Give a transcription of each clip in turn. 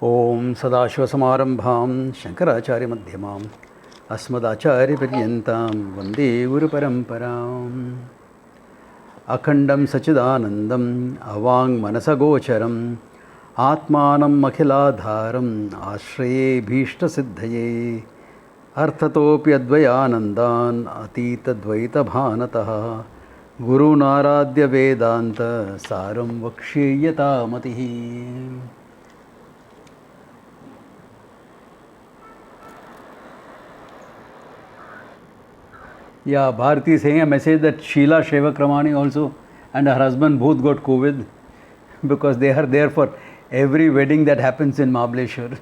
ओम सदाशिवसमारंभां शंकराचार्यमध्यमाम् अस्मदाचार्यपर्यन्तां वन्दे गुरुपरम्पराम् अखण्डं सच्चिदानन्दम् अवाङ्मनसगोचरम् आत्मानम् अखिलाधारम् आश्रये भीष्टसिद्धये अर्थतोऽप्यद्वयानन्दान् अतीतद्वैतभानतः गुरुनाराध्य वेदान्त सारं वक्ष्ये यतामतिः. Yeah, Bharati is saying a message that Sheila Shevakramani also and her husband both got COVID because they are there for every wedding that happens in Mahabaleshwar.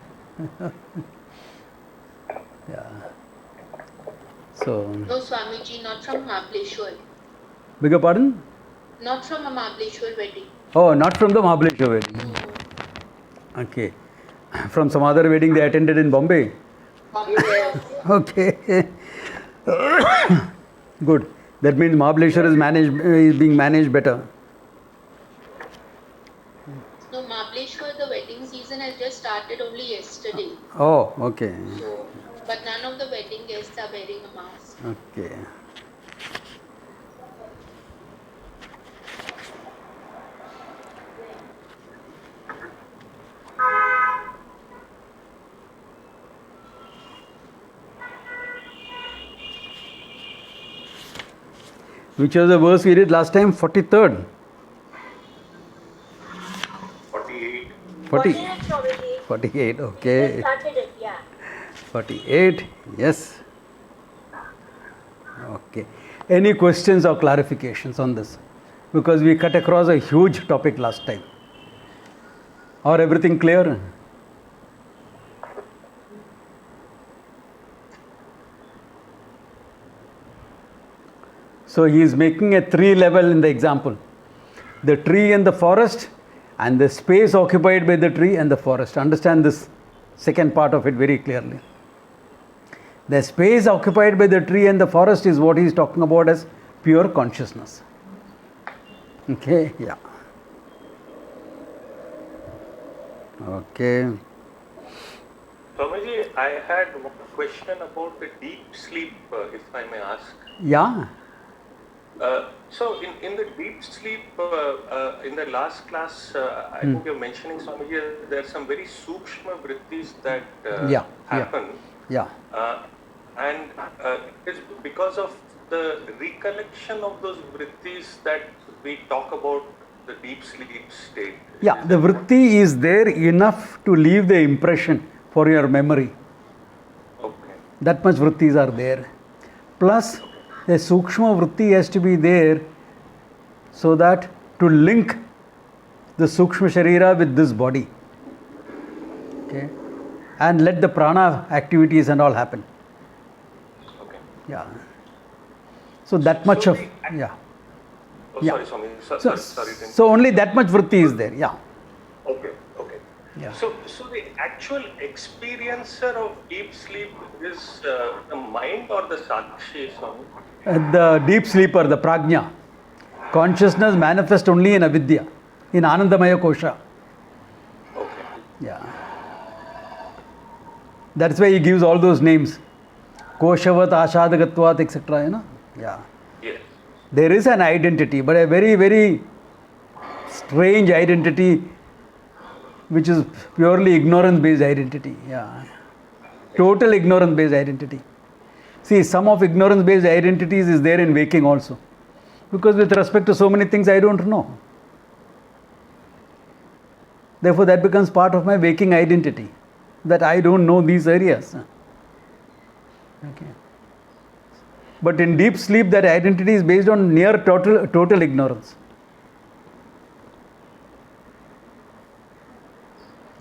Yeah. So. No, Swamiji, not from Mahabaleshwar. Beg your pardon? Not from a Mahabaleshwar wedding. Oh, not from the Mahabaleshwar wedding. No. Okay. From some other wedding they attended in Bombay? Yes. Okay. Good. That means Mahabaleshwar is being managed better. No, Mahabaleshwar, the wedding season has just started only yesterday. Oh, okay. So, but none of the wedding guests are wearing a mask. Okay. Which was the verse we did last time? 43rd? 48. 48, okay. Started it, yeah. 48, yes. Okay. Any questions or clarifications on this? Because we cut across a huge topic last time. Or everything clear? So he is making a tree level in the example. The tree and the forest and the space occupied by the tree and the forest. Understand this second part of it very clearly. The space occupied by the tree and the forest is what he is talking about as pure consciousness. Okay, yeah. Okay. Swamiji, I had one question about the deep sleep, if I may ask. Yeah. So in the deep sleep, in the last class, I think you're mentioning, Swamiji, there are some very sukshma vrittis that happen. Yeah. And it's because of the recollection of those vrittis that we talk about the deep sleep state. Yeah, the vritti is there enough to leave the impression for your memory. Okay. That much vrittis are there. Plus, the sukshma vritti has to be there so that to link the sukshma sharira with this body. Okay. And let the prana activities and all happen. Okay. Yeah. So that much of, yeah. Oh, Yeah. sorry, Swami. Sorry. So only that much vritti is there, yeah. Okay. Yeah. So the actual experiencer of deep sleep is the mind or the sakshi, Swami? The deep sleeper, the prajna. Consciousness manifests only in avidya, in Anandamaya Kosha. Okay. Yeah. That's why he gives all those names. Koshavat, Ashadagatvat, etc. You know? Yeah. Yes. There is an identity, but a very, very strange identity, which is purely ignorance-based identity. Yeah. Total ignorance-based identity. See, some of ignorance-based identities is there in waking also. Because with respect to so many things, I don't know. Therefore, that becomes part of my waking identity. That I don't know these areas. Okay. But in deep sleep, that identity is based on near total ignorance.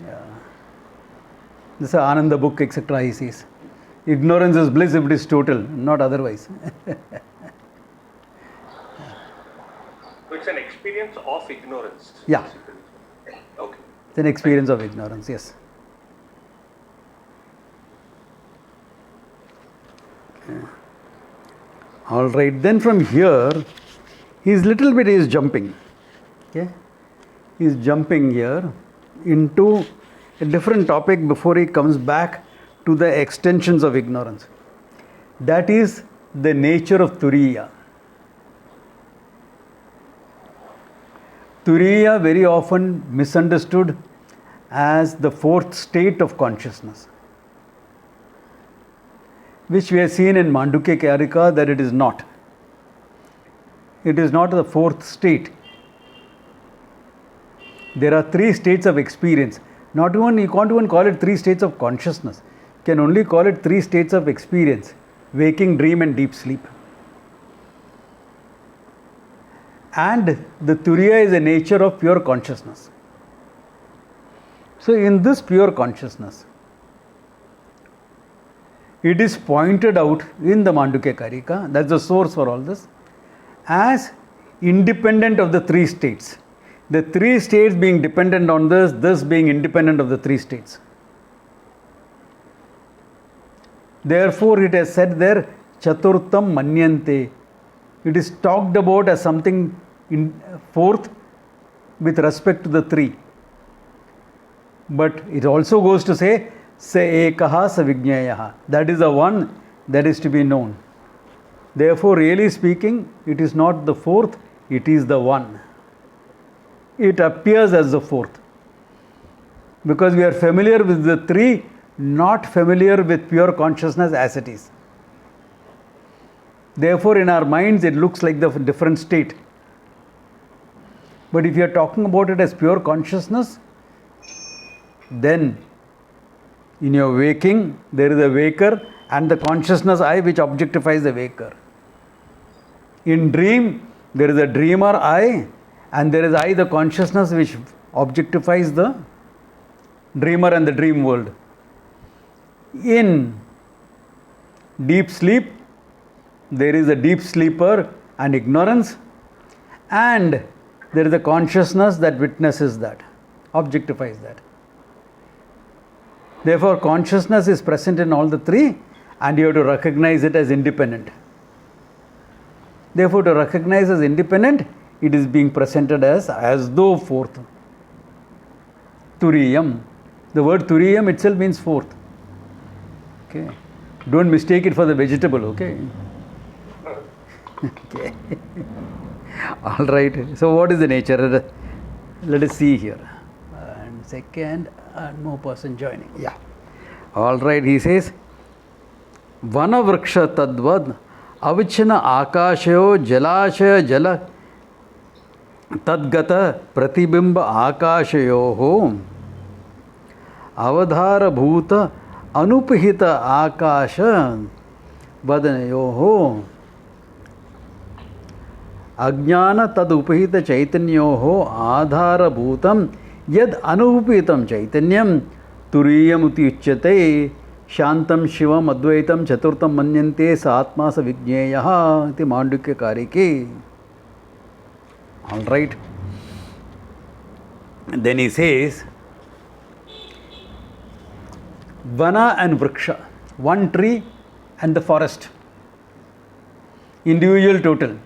Yeah. This is Ananda book, etc. He says. Ignorance is bliss if it is total, not otherwise. So it's an experience of ignorance. Yeah. Basically. Okay. It's an experience of ignorance, yes. Okay. All right, then from here, he is jumping. Okay, he is jumping here into a different topic before he comes back to the extensions of ignorance. That is the nature of Turiya. Turiya very often misunderstood as the fourth state of consciousness, which we have seen in Mandukya Karika that it is not. It is not the fourth state. There are three states of experience. Not even, you can't even call it three states of consciousness. You can only call it three states of experience: waking, dream, and deep sleep. And the Turiya is a nature of pure consciousness. So in this pure consciousness, it is pointed out in the Mandukya Karika, that's the source for all this, as independent of the three states. The three states being dependent on this, this being independent of the three states. Therefore, it has said there, Chaturtham Manyante. It is talked about as something in fourth with respect to the three. But it also goes to say, Sa ekaha sa vijnayaha. That is the one that is to be known. Therefore, really speaking, it is not the fourth, it is the one. It appears as the fourth. Because we are familiar with the three, not familiar with pure consciousness as it is. Therefore, in our minds, it looks like the different state. But if you are talking about it as pure consciousness, then in your waking, there is a waker and the consciousness I which objectifies the waker. In dream, there is a dreamer I, and there is I, the consciousness, which objectifies the dreamer and the dream world. In deep sleep, there is a deep sleeper and ignorance, and there is a consciousness that witnesses that, objectifies that. Therefore, consciousness is present in all the three, and you have to recognize it as independent. Therefore, to recognize as independent, it is being presented as though fourth. Turiyam. The word Turiyam itself means fourth. Okay. Don't mistake it for the vegetable, okay? Okay. All right. So, what is the nature? Let us see here. And second, no person joining. Yeah. All right. He says, Vana vriksha tadvad avichina akashayo jalashaya jala तद्गत प्रतिबिंब आकाशयोः अवधारभूत अनुपहित आकाश वदनयोः अज्ञान तदुपहित चैतन्योः आधारभूतं यद अनुपहितं चैतन्यं तुरीयमुति उच्यते शांतं शिवम् अद्वैतं चतुर्थं मन्यन्ते स आत्मा स विज्ञेयः इति माण्डुक्य कारिके. All right. Then he says, Vana and Vriksha, one tree and the forest, individual total,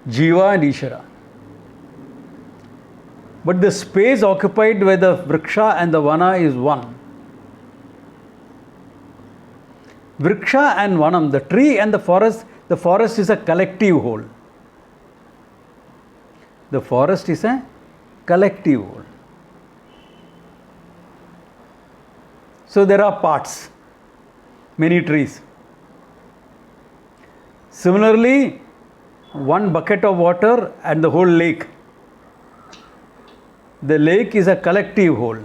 Jiva and Ishara. But the space occupied by the Vriksha and the Vana is one. Vriksha and Vanam, the tree and the forest is a collective whole. The forest is a collective whole. So there are parts, many trees. Similarly, one bucket of water and the whole lake. The lake is a collective whole.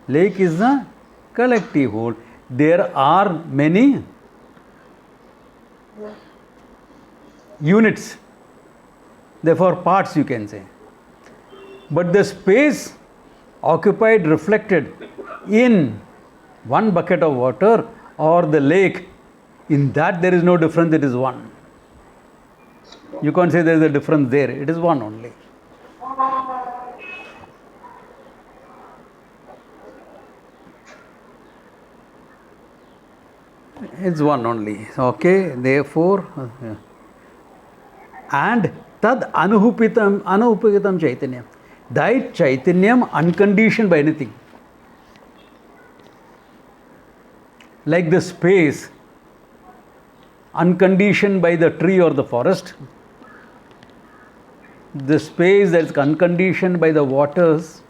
Lake is a collective whole. There are many units. Therefore, parts you can say. But the space occupied, reflected in one bucket of water or the lake, in that there is no difference, it is one. You can't say there is a difference there, it is one only. It's one only. Okay, therefore, and tad anupitam chaitanya. That Chaitanyam unconditioned by anything. Like the space unconditioned by the tree or the forest, the space that is unconditioned by the waters,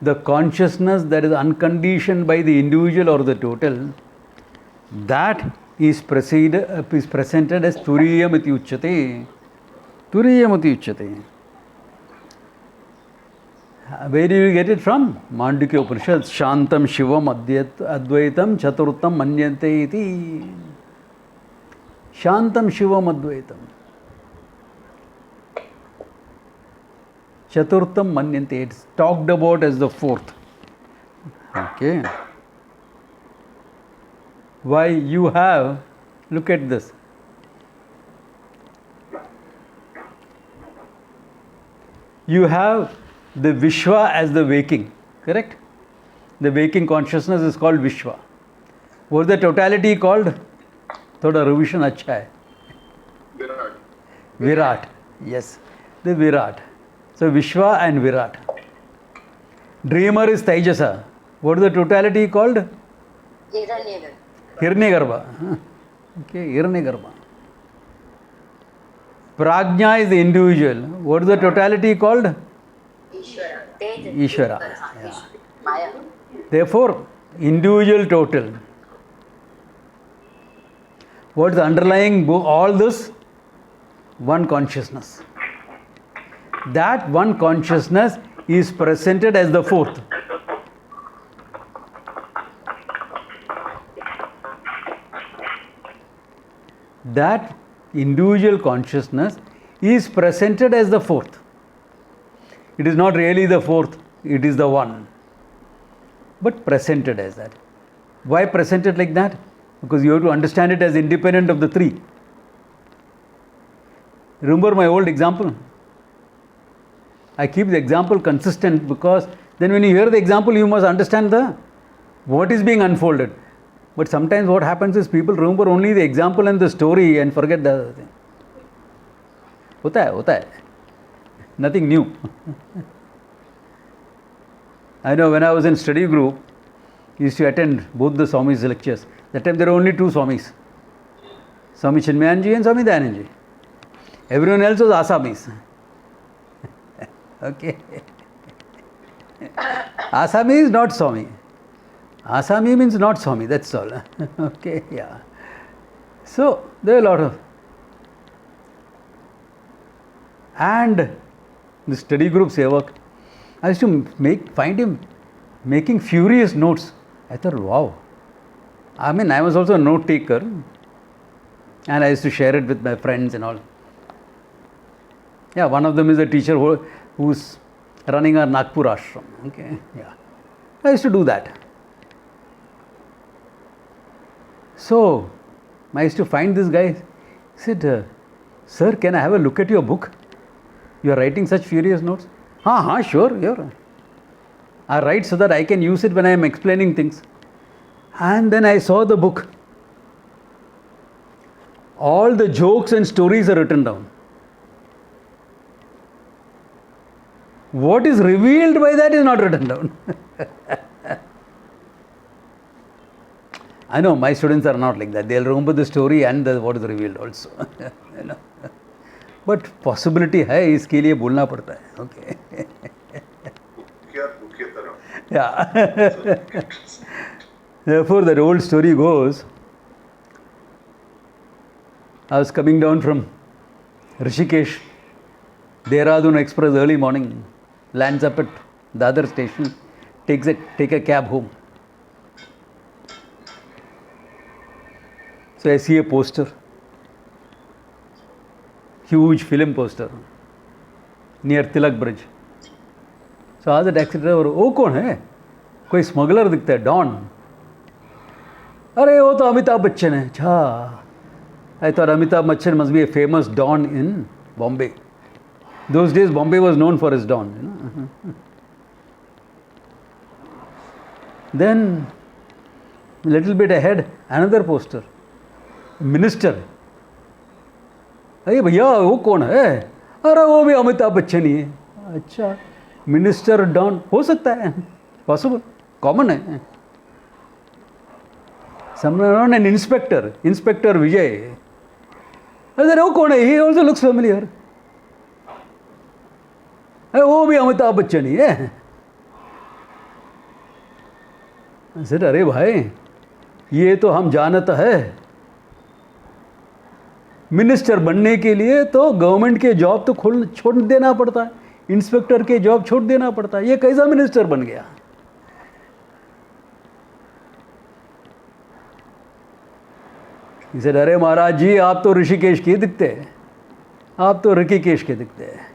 the consciousness that is unconditioned by the individual or the total, that is presented as Turiyam iti uchyate. Turiyam iti uchyate. Where do you get it from? Mandukya Upanishad. Shantam Shivam Advaitam Chaturtam Manyante iti. Shantam Shivam Advaitam. Chaturtam Manyante. It's talked about as the fourth. Okay. Why you have, look at this. You have the Vishwa as the waking, correct? The waking consciousness is called Vishwa. What is the totality called? Thoda revision acha hai. Virat. Virat, yes, the Virat. So Vishwa and Virat. Dreamer is Taijasa. What is the totality called? Hiranyagarbha. Okay, Hiranyagarbha. Prajna is the individual. What is the totality called? Ishvara. Yeah. Therefore, individual total. What is underlying all this? One consciousness. That one consciousness is presented as the fourth. That individual consciousness is presented as the fourth. It is not really the fourth, it is the one. But presented as that. Why presented like that? Because you have to understand it as independent of the three. Remember my old example? I keep the example consistent because then when you hear the example, you must understand what is being unfolded. But sometimes what happens is people remember only the example and the story and forget the other thing. Hota hai. Nothing new. I know when I was in study group, I used to attend both the Swami's lectures. That time there were only two Swamis. Swami Chinmayanji and Swami Dayananji. Everyone else was Asamis. Okay. Asami is not Swami. Asami means not Swami, that's all. Okay, yeah. So, there are a lot of. And the study group Sevak, I used to find him making furious notes. I thought, wow. I mean, I was also a note taker. And I used to share it with my friends and all. Yeah, one of them is a teacher who's running our Nagpur ashram. Okay, yeah. I used to do that. So, I used to find this guy. He said, sir, can I have a look at your book? You are writing such furious notes? Sure. I write so that I can use it when I am explaining things. And then I saw the book. All the jokes and stories are written down. What is revealed by that is not written down. I know my students are not like that. They'll remember the story and what is revealed also. You know? But possibility hai, iske liye bolna padta hai. Okay. Yeah. Therefore, that old story goes, I was coming down from Rishikesh, Dehradun Express early morning, lands up at Dadar station, take a cab home. So I see a poster, huge film poster, near Tilak Bridge. So I asked the taxi driver, "Oh, कौन है? कोई smuggler दिखता है, Don." अरे वो तो अमिताभ बच्चन है. अच्छा. I thought Amitabh Bachchan must be a famous Don in Bombay. Those days Bombay was known for its Don. You know? Then, a little bit ahead, another poster. Minister. अरे भैया वो कौन है? अरे वो भी अमिताभ बच्चन ही है. अच्छा, मिनिस्टर डॉन हो सकता है, पॉसिबल, कॉमन है. समवन एन इंस्पेक्टर विजय. अरे वो कौन है? He also looks familiar. अरे वो भी अमिताभ बच्चन ही है. सर अरे भाई, ये तो हम जानता है. मिनिस्टर बनने के लिए तो गवर्नमेंट के जॉब तो छोड़ देना पड़ता है, इंस्पेक्टर के जॉब छोड़ देना पड़ता है. ये कैसा मिनिस्टर बन गया? इसे अरे महाराज जी, आप तो ऋषिकेश के दिखते हैं, आप तो ऋषिकेश के दिखते हैं.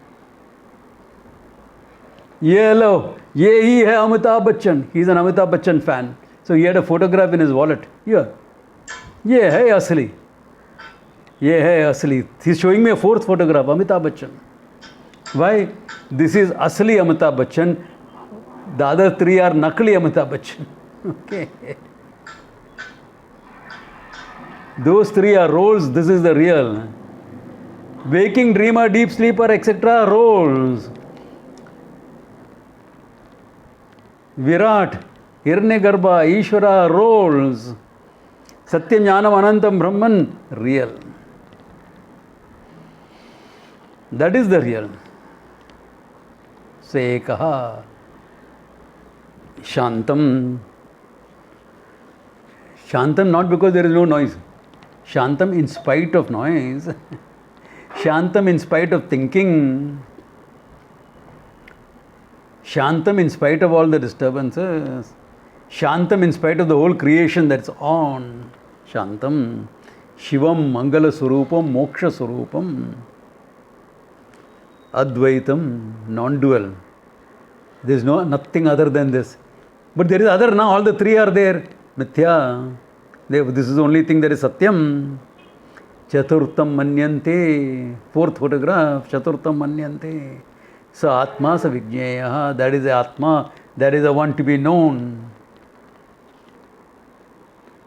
ये लो, ये ही है Amitabh Bachchan. He is an Amitabh Bachchan fan. So he had a photograph in his wallet. ये है असली, ये है असली. He is showing me a fourth photograph, Amitabh Bachchan. Why? This is असली Amitabh Bachchan. The other three are नकली Amitabh Bachchan. Okay, those three are roles. This is the real. Waking dreamer, deep sleeper, etc. roles. Virat, Hiranyagarbha, Ishvara, roles. Satyam Jnanam Anantam Brahman, real. That is the real. Se kaha Shantam. Shantam not because there is no noise. Shantam in spite of noise. Shantam in spite of thinking. Shantam in spite of all the disturbances. Shantam in spite of the whole creation that's on. Shantam. Shivam Mangala Surupam Moksha Surupam. Advaitam, non-dual. There is nothing other than this. But there is other now, all the three are there. Mithya. This is the only thing that is Satyam. Chaturtham Manyante. Fourth photograph. Chaturtham Manyante. Sa Atma Sa Vijnaya. That is the Atma. That is the one to be known.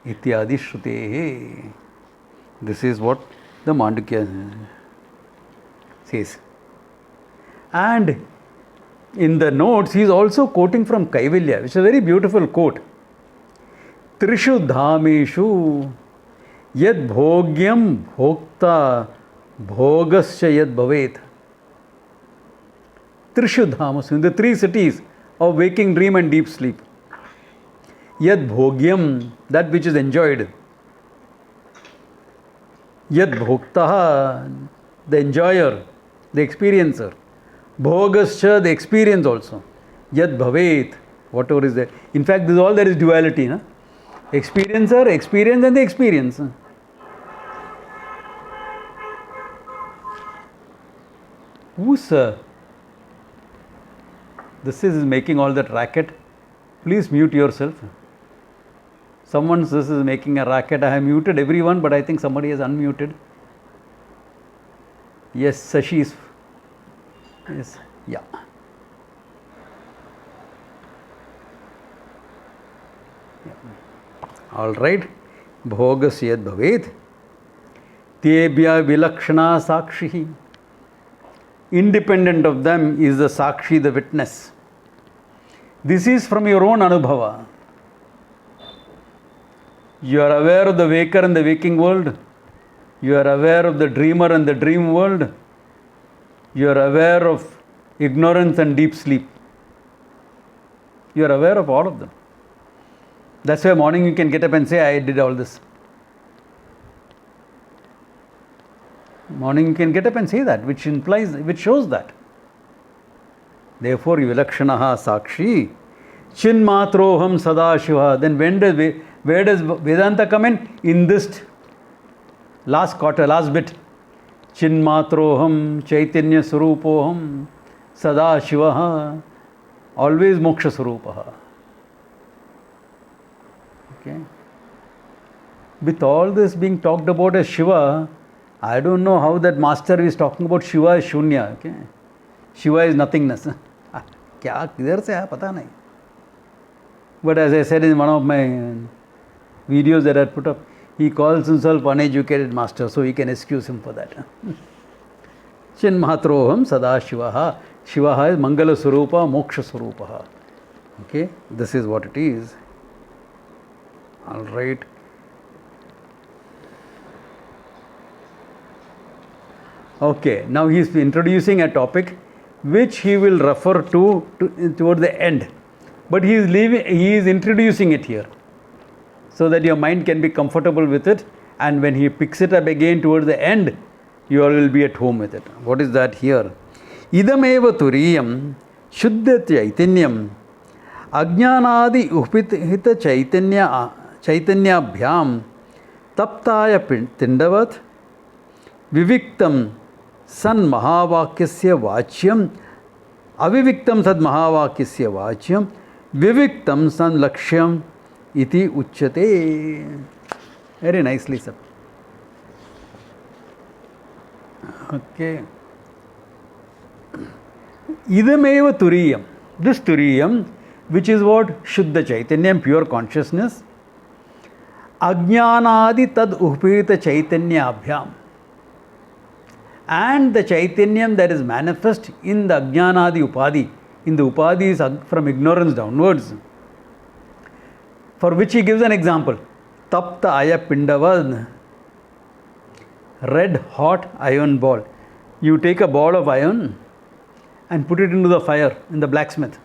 Ityadi Shrutehe. This is what the Mandukya says. And in the notes, he is also quoting from Kaivalya, which is a very beautiful quote. Trishu dhameshu yad bhogyam bhokta bhogasya yad bhavet. Trishu dhamasu, in the three cities of waking, dream and deep sleep. Yad bhogyam, that which is enjoyed. Yad bhokta, the enjoyer, the experiencer. Bhogasya, the experience also. Yad bhavet, whatever is there. In fact, this is all there is duality. Na? Experiencer, experience and the experience. Who's this is making all that racket? Please mute yourself. Someone this is making a racket. I have muted everyone, but I think somebody has unmuted. Yes, Sashi is. Yes, yeah. All right. Bhogasyad bhavet. Tebhya vilakshana sakshi. Independent of them is the sakshi, the witness. This is from your own anubhava. You are aware of the waker and the waking world. You are aware of the dreamer and the dream world. You are aware of ignorance and deep sleep. You are aware of all of them. That's why morning you can get up and say, I did all this. Morning you can get up and say that, which implies, which shows that. Therefore, vilakshanaha sakshi, chinmatroham sadashiva. Then where does Vedanta come in this last quarter, last bit. Chinmatroham, chaitanya surupoham, sadashivaha, always moksha surupaha. Okay. With all this being talked about as Shiva, I don't know how that master is talking about Shiva as Shunya. Okay. Shiva is nothingness. क्या किधर से है पता नहीं. But as I said in one of my videos that I put up, he calls himself uneducated master, so he can excuse him for that. Chinmatroham Sadashivaha. Shivaha is Mangala Swarupa, Moksha Swarupaha. Okay, this is what it is. All right. Okay, now he is introducing a topic which he will refer to toward the end, but he is introducing it here so that your mind can be comfortable with it, and when he picks it up again towards the end, you all will be at home with it. What is that here? Idameva turiyam shuddha chaitanyam ajnanadi upithita chaitanyabhyam taptaya tindavat viviktam san mahavakyasya vachyam aviviktam sad mahavakyasya vachyam viviktam san lakshyam iti uchyate. Very nicely, sir. Okay. Idameva turiyam. This turiyam, which is what? Shuddha Chaitanyam, pure consciousness. Ajnanadi tad upita Chaitanya abhyam. And the Chaitanyam that is manifest in the Ajnanadi Upadhi, in the Upadhis from ignorance downwards, for which he gives an example. Tapta aya pindavad, red hot iron ball. You take a ball of iron and put it into the fire in the blacksmith.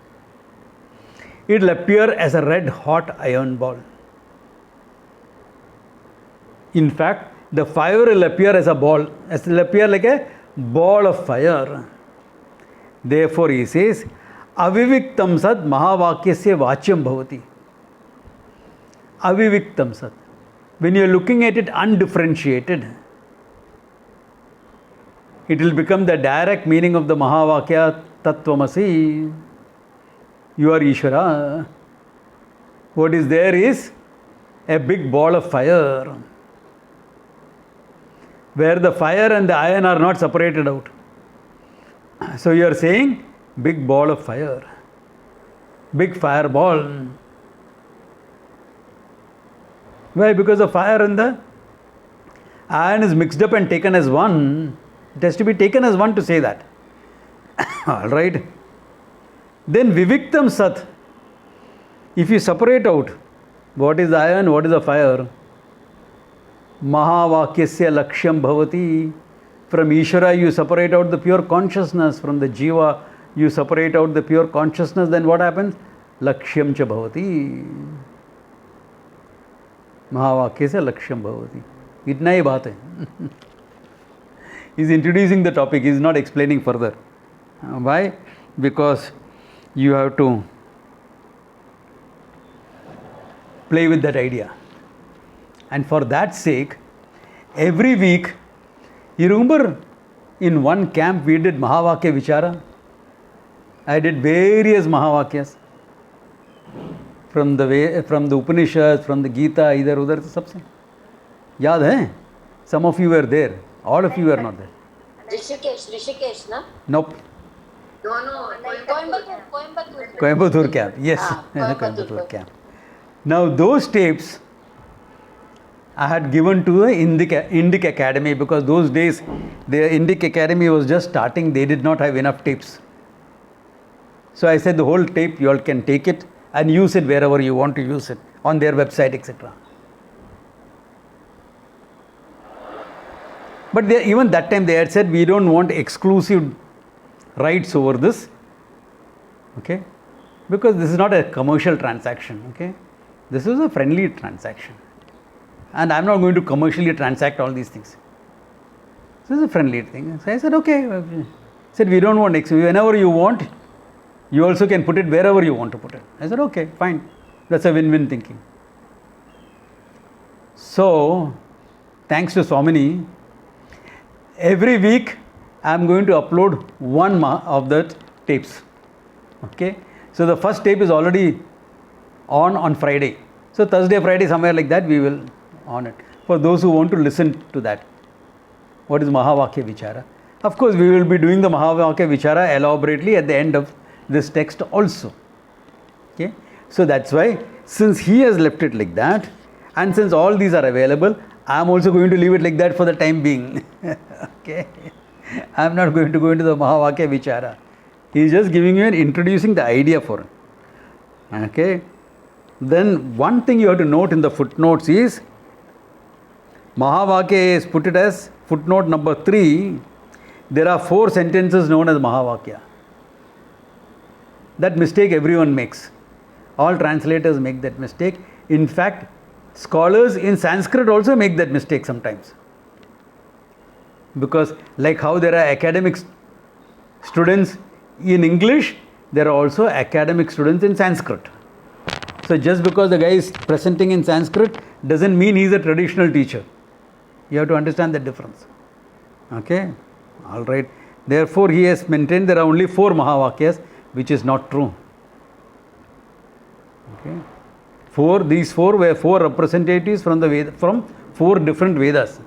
It will appear as a red hot iron ball. In fact, the fire will appear as a ball, it will appear like a ball of fire. Therefore, he says, Aviviktam Sat Mahavakyasya Vachyam Bhavati. Aviviktam Sat. When you are looking at it undifferentiated, it will become the direct meaning of the Mahavakya Tattvamasi. You are Ishvara. What is there is a big ball of fire, where the fire and the iron are not separated out. So you are saying big ball of fire, big fireball. Why? Because the fire and the iron is mixed up and taken as one. It has to be taken as one to say that. All right. Then Viviktam Sat. If you separate out what is the iron, what is the fire, Mahavakyasya Lakshyam Bhavati. From Ishvara you separate out the pure consciousness. From the Jiva you separate out the pure consciousness. Then what happens? Lakshyam cha bhavati. Mahavakyasya Lakshyam Bhavati. Itna hi baat hai. He is introducing the topic. He is not explaining further. Why? Because you have to play with that idea. And for that sake, every week, you remember in one camp we did Mahavakya Vichara. I did various Mahavakyas from the Upanishads, from the Gita, idhar udhar sab se. Yaad hai? Some of you were there. All of you were not there. Rishikesh, na? Nope. No, Coimbatore camp. Yes, Coimbatore camp. Now those tapes I had given to the Indic Academy, because those days the Indic Academy was just starting. They did not have enough tapes. So I said the whole tape you all can take it and use it wherever you want to use it, on their website, etc. But even that time they had said we don't want exclusive rights over this, okay, because this is not a commercial transaction, okay, this is a friendly transaction, and I'm not going to commercially transact all these things. This is a friendly thing. So I said okay. I said we don't want exclusive. Whenever you want, you also can put it wherever you want to put it. I said okay, fine. That's a win-win thinking. So thanks to Swamini, every week I am going to upload one of the tapes. Okay. So the first tape is already on Friday. So Thursday, Friday, somewhere like that we will on it. For those who want to listen to that. What is Mahavakya Vichara? Of course, we will be doing the Mahavakya Vichara elaborately at the end of this text also. Okay. So that's why, since he has left it like that, and since all these are available, I am also going to leave it like that for the time being. Okay. I am not going to go into the Mahavakya Vichara. He is just giving you and introducing the idea for it. Okay. Then one thing you have to note in the footnotes is Mahavakya is put it as footnote number 3. There are 4 sentences known as Mahavakya. That mistake everyone makes. All translators make that mistake. In fact, scholars in Sanskrit also make that mistake sometimes. Because like how there are academic students in English, there are also academic students in Sanskrit. So just because the guy is presenting in Sanskrit doesn't mean he is a traditional teacher. You have to understand the difference. Okay? All right. Therefore, he has maintained there are only 4 Mahavakyas, which is not true. Okay. These 4 were 4 representatives from the Veda, from 4 different Vedas.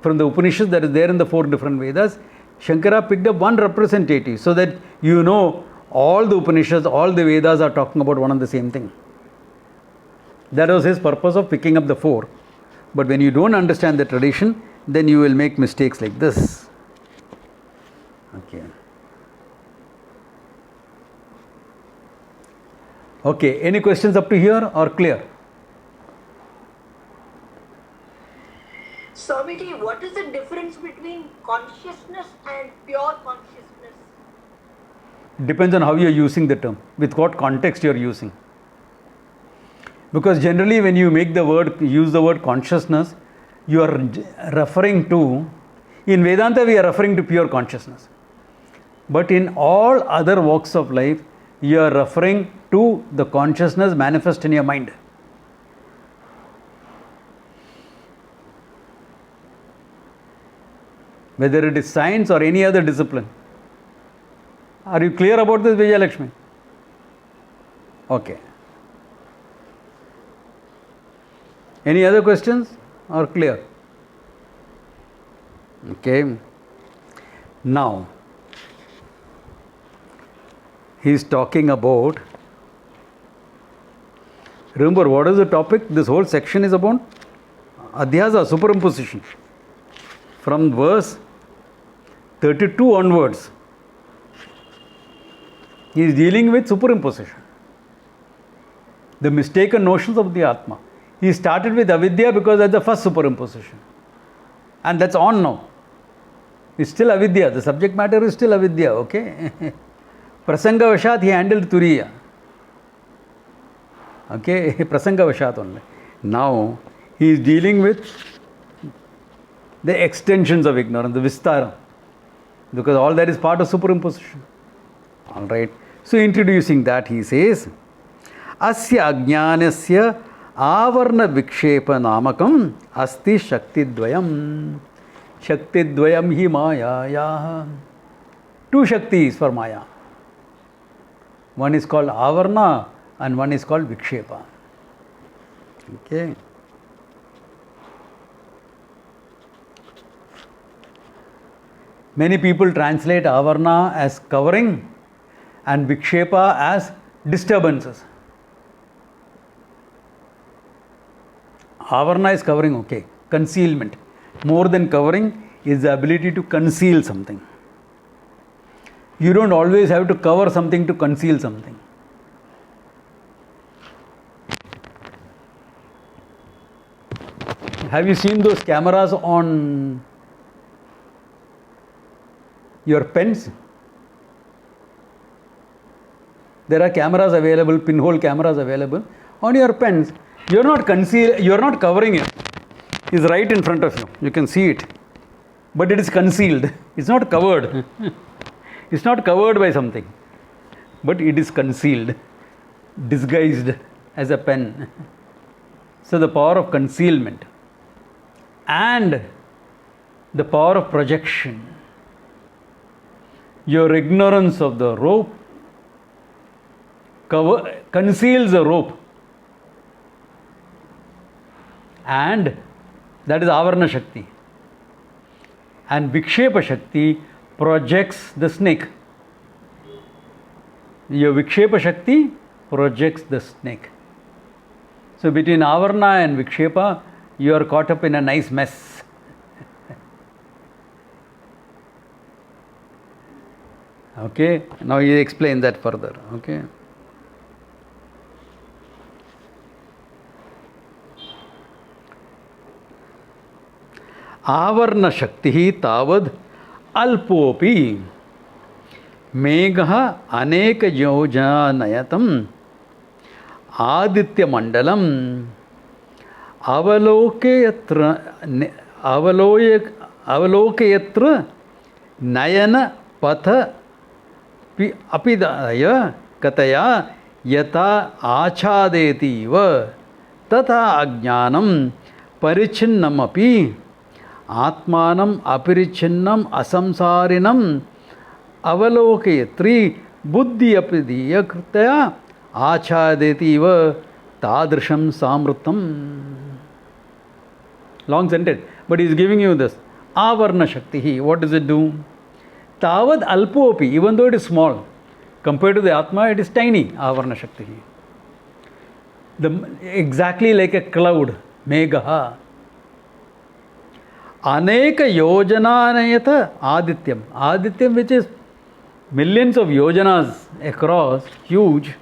From the Upanishads that is there in the 4 different Vedas, Shankara picked up 1 representative so that you know all the Upanishads, all the Vedas are talking about one and the same thing. That was his purpose of picking up the 4. But when you don't understand the tradition, then you will make mistakes like this. Okay. Okay, any questions up to here or clear? Swamiji, what is the difference between consciousness and pure consciousness? Depends on how you are using the term, with what context you are using. Because generally when you use the word consciousness, you are referring to, in Vedanta we are referring to pure consciousness. But in all other walks of life, you are referring to the consciousness manifest in your mind. Whether it is science or any other discipline. Are you clear about this, Vijay Lakshmi? Okay. Any other questions or clear? Okay. Now, he is talking about, remember what is the topic? This whole section is about Adhyasa, superimposition. From verse 32 onwards, he is dealing with superimposition. The mistaken notions of the Atma. He started with avidya because that's the first superimposition. And that's on now. It's still avidya. The subject matter is still avidya, okay? Prasanga Vashat, he handled Turiya. Okay? Prasanga Vashat only. Now, he is dealing with the extensions of ignorance, the Vistara. Because all that is part of superimposition. Alright. So, introducing that, he says, Asya Ajnanasya Avarna Vikshepa Namakam Asti Shakti Dvayam. Shakti Dvayam hi Maya. 2 Shaktis for Maya. One is called Avarna and one is called Vikshepa. Okay. Many people translate Avarna as covering and Vikshepa as disturbances. Avarna is covering, okay. Concealment. More than covering is the ability to conceal something. You don't always have to cover something to conceal something. Have you seen those cameras on your pens? There are cameras available, pinhole cameras available on your pens. You are not covering it. It's right in front of you. You can see it. But it is concealed. It's not covered. It's not covered by something. But it is concealed, disguised as a pen. So the power of concealment and the power of projection. Your ignorance of the rope conceals the rope. And that is Avarna Shakti. And Vikshepa Shakti projects the snake. Your Vikshepa Shakti projects the snake. So between Avarna and Vikshepa, you are caught up in a nice mess. Okay, now he explains that further. Okay. आवर्ण शक्ति तावद अल्पोपि मेघः अनेक योजनयतम आदित्य मंडलम अवलोकयत्र नयन पथ अपिदाय कतया यथा आच्छादेतीव तथा अज्ञानं परिच्छिन्नमपि आत्मानम् अपरिच्छिन्नम् असंसारिणम् अवलोकयत्री बुद्धि अपदीयकृतया आच्छादेतीव तादृशं सामृतं. Long sentence, but he is giving you this. Avarna Shakti, what does it do? Tavad Alpopi, even though it is small, compared to the Atma, it is tiny. Avarna Shakti. Exactly like a cloud, Megha. Aneka Yojananayata Adityam. Adityam, which is millions of yojanas across, huge.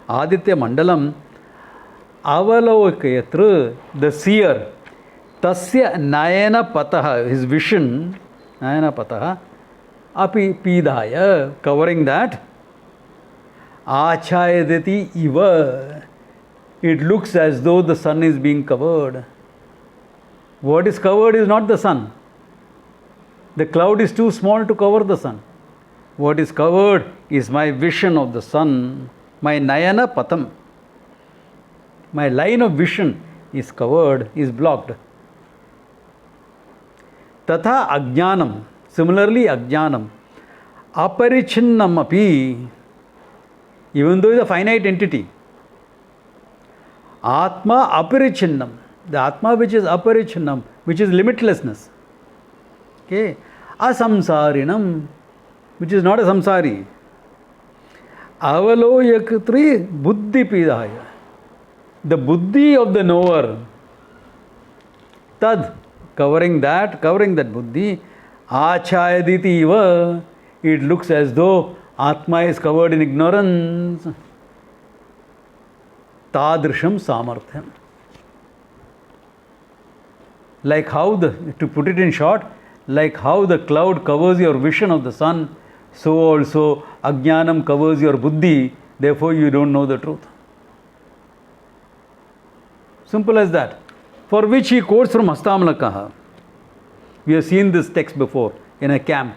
Aditya Mandalam. Avalokayatra, the seer. Tasya Nayana Pataha, his vision, Nayana Pataha, Api Pidaya, covering that. Achayadati Iva. It looks as though the sun is being covered. What is covered is not the sun. The cloud is too small to cover the sun. What is covered is my vision of the sun, my Nayana Patam. My line of vision is covered, is blocked. Tatha Ajnanam. Similarly, Ajnanam. Aparichinnam api. Even though it is a finite entity. Atma aparichinnam. The Atma which is aparichinnam, which is limitlessness. Okay. Asamsarinam, which is not a samsari. Avaloyakatri buddhi pidaya. The buddhi of the knower. Tad, covering that buddhi. Achayaditi iva. It looks as though Atma is covered in ignorance. Tadrisham samarthyam. Like how to put it in short, like how the cloud covers your vision of the sun, so also Ajnanam covers your buddhi, therefore you don't know the truth. Simple as that. For which he quotes from Hastamlakaha. We have seen this text before in a camp.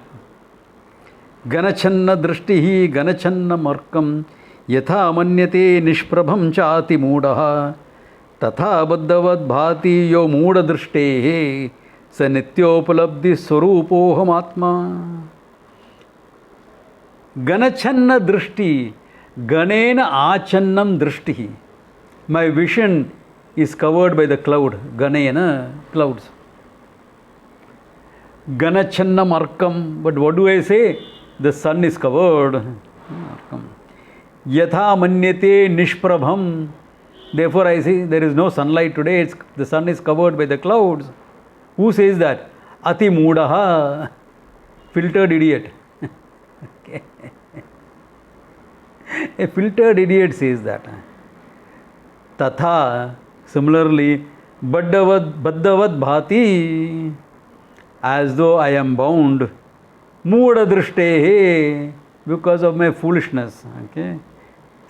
Ganachanna drishtihi ganachanna markam yatha manyate nishprabham chati moodaha तथा बद्धवद भाति यो मूढ़ दृष्टे स नित्योपलब्धि स्वरूपोहम आत्मा. गणछन्न दृष्टि गणेन आचन्नम दृष्टि. My vision is covered by the cloud. Ganena, clouds. Ganachannam arkam. But what do I say? The sun is covered. Yatha manyate nishprabham. Therefore, I say there is no sunlight today. The sun is covered by the clouds. Who says that? Ati Moodaha. Filtered idiot. Okay. A filtered idiot says that. Tatha. Similarly, Baddavad Bhati. As though I am bound. Mooda Drishte. Because of my foolishness. Okay.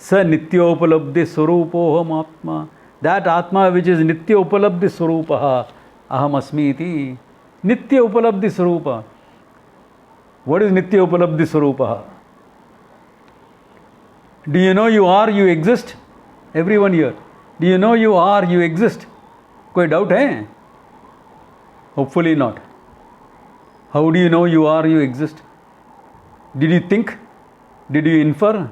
Sa Nitya Upalabdhi Swarupoham Atma. That Atma which is Nitya Upalabdhi Swarupaha Aham Asmiti. Nitya Upalabdhi Swarupa. What is Nitya Upalabdhi Swarupaha? Do you know you are, you exist? Everyone here. Do you know you are, you exist? कोई doubt है? Hopefully not. How do you know you are, you exist? Did you think? Did you infer?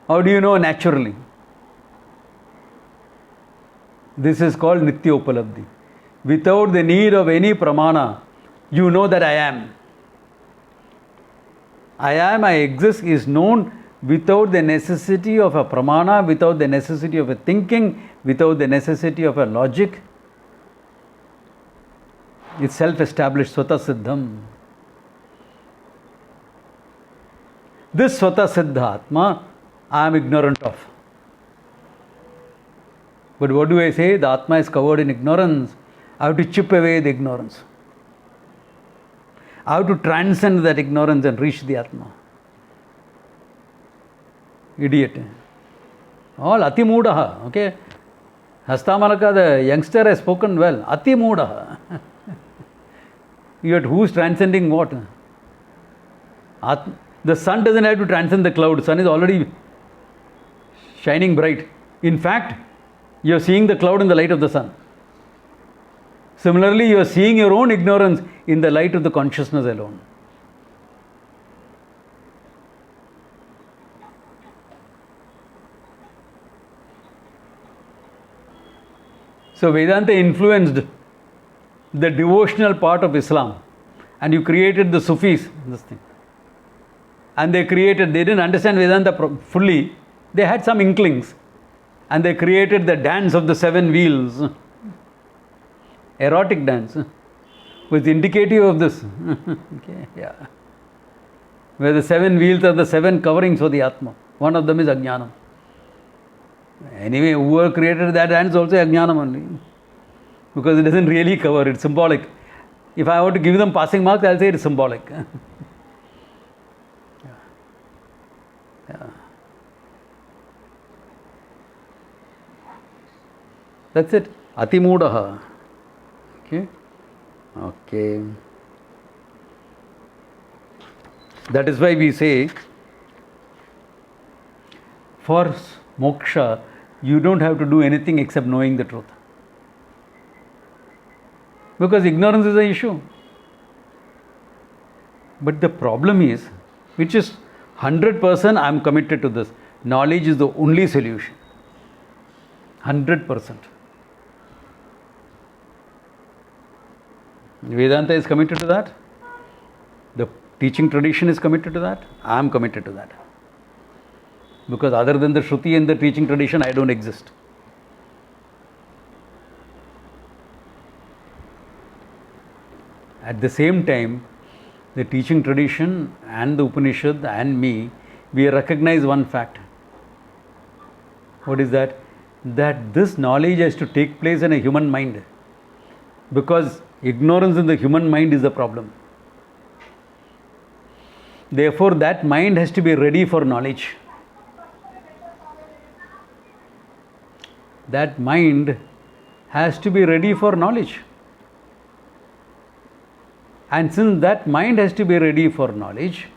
How do you know naturally? This is called Nitya Upalabdhi. Without the need of any pramana, you know that I am. I am, I exist is known without the necessity of a pramana, without the necessity of a thinking, without the necessity of a logic. It's self-established, Swata Siddham. This Svata Siddha Atma, I am ignorant of. But what do I say? The Atma is covered in ignorance. I have to chip away the ignorance. I have to transcend that ignorance and reach the Atma. Idiot. All Ati Moodaha. Okay? Hastamalaka, the youngster, has spoken well. Ati Moodaha. Yet who's transcending what? The sun doesn't have to transcend the cloud. Sun is already shining bright. In fact, you are seeing the cloud in the light of the sun. Similarly, you are seeing your own ignorance in the light of the consciousness alone. So Vedanta influenced the devotional part of Islam, and you created the Sufis, this thing. And they didn't understand Vedanta fully. They had some inklings, and they created the dance of the 7 wheels, erotic dance, with indicative of this. Okay, yeah. Where the 7 wheels are the 7 coverings for the Atma. One of them is Ajnanam. Anyway, whoever created that dance is also Ajnanam only. Because it doesn't really cover, it's symbolic. If I were to give them passing marks, I'll say it's symbolic. Yeah. That's it. Atimudaha. Okay. Okay. That is why we say, for moksha, you don't have to do anything except knowing the truth. Because ignorance is the issue. But the problem is, which is 100% I am committed to this, knowledge is the only solution. 100%. Vedanta is committed to that. The teaching tradition is committed to that. I am committed to that. Because other than the Shruti and the teaching tradition, I don't exist. At the same time, the teaching tradition and the Upanishad and me, we recognize one fact. What is that? That this knowledge has to take place in a human mind. Because ignorance in the human mind is the problem. Therefore, that mind has to be ready for knowledge. That mind has to be ready for knowledge. And since that mind has to be ready for knowledge,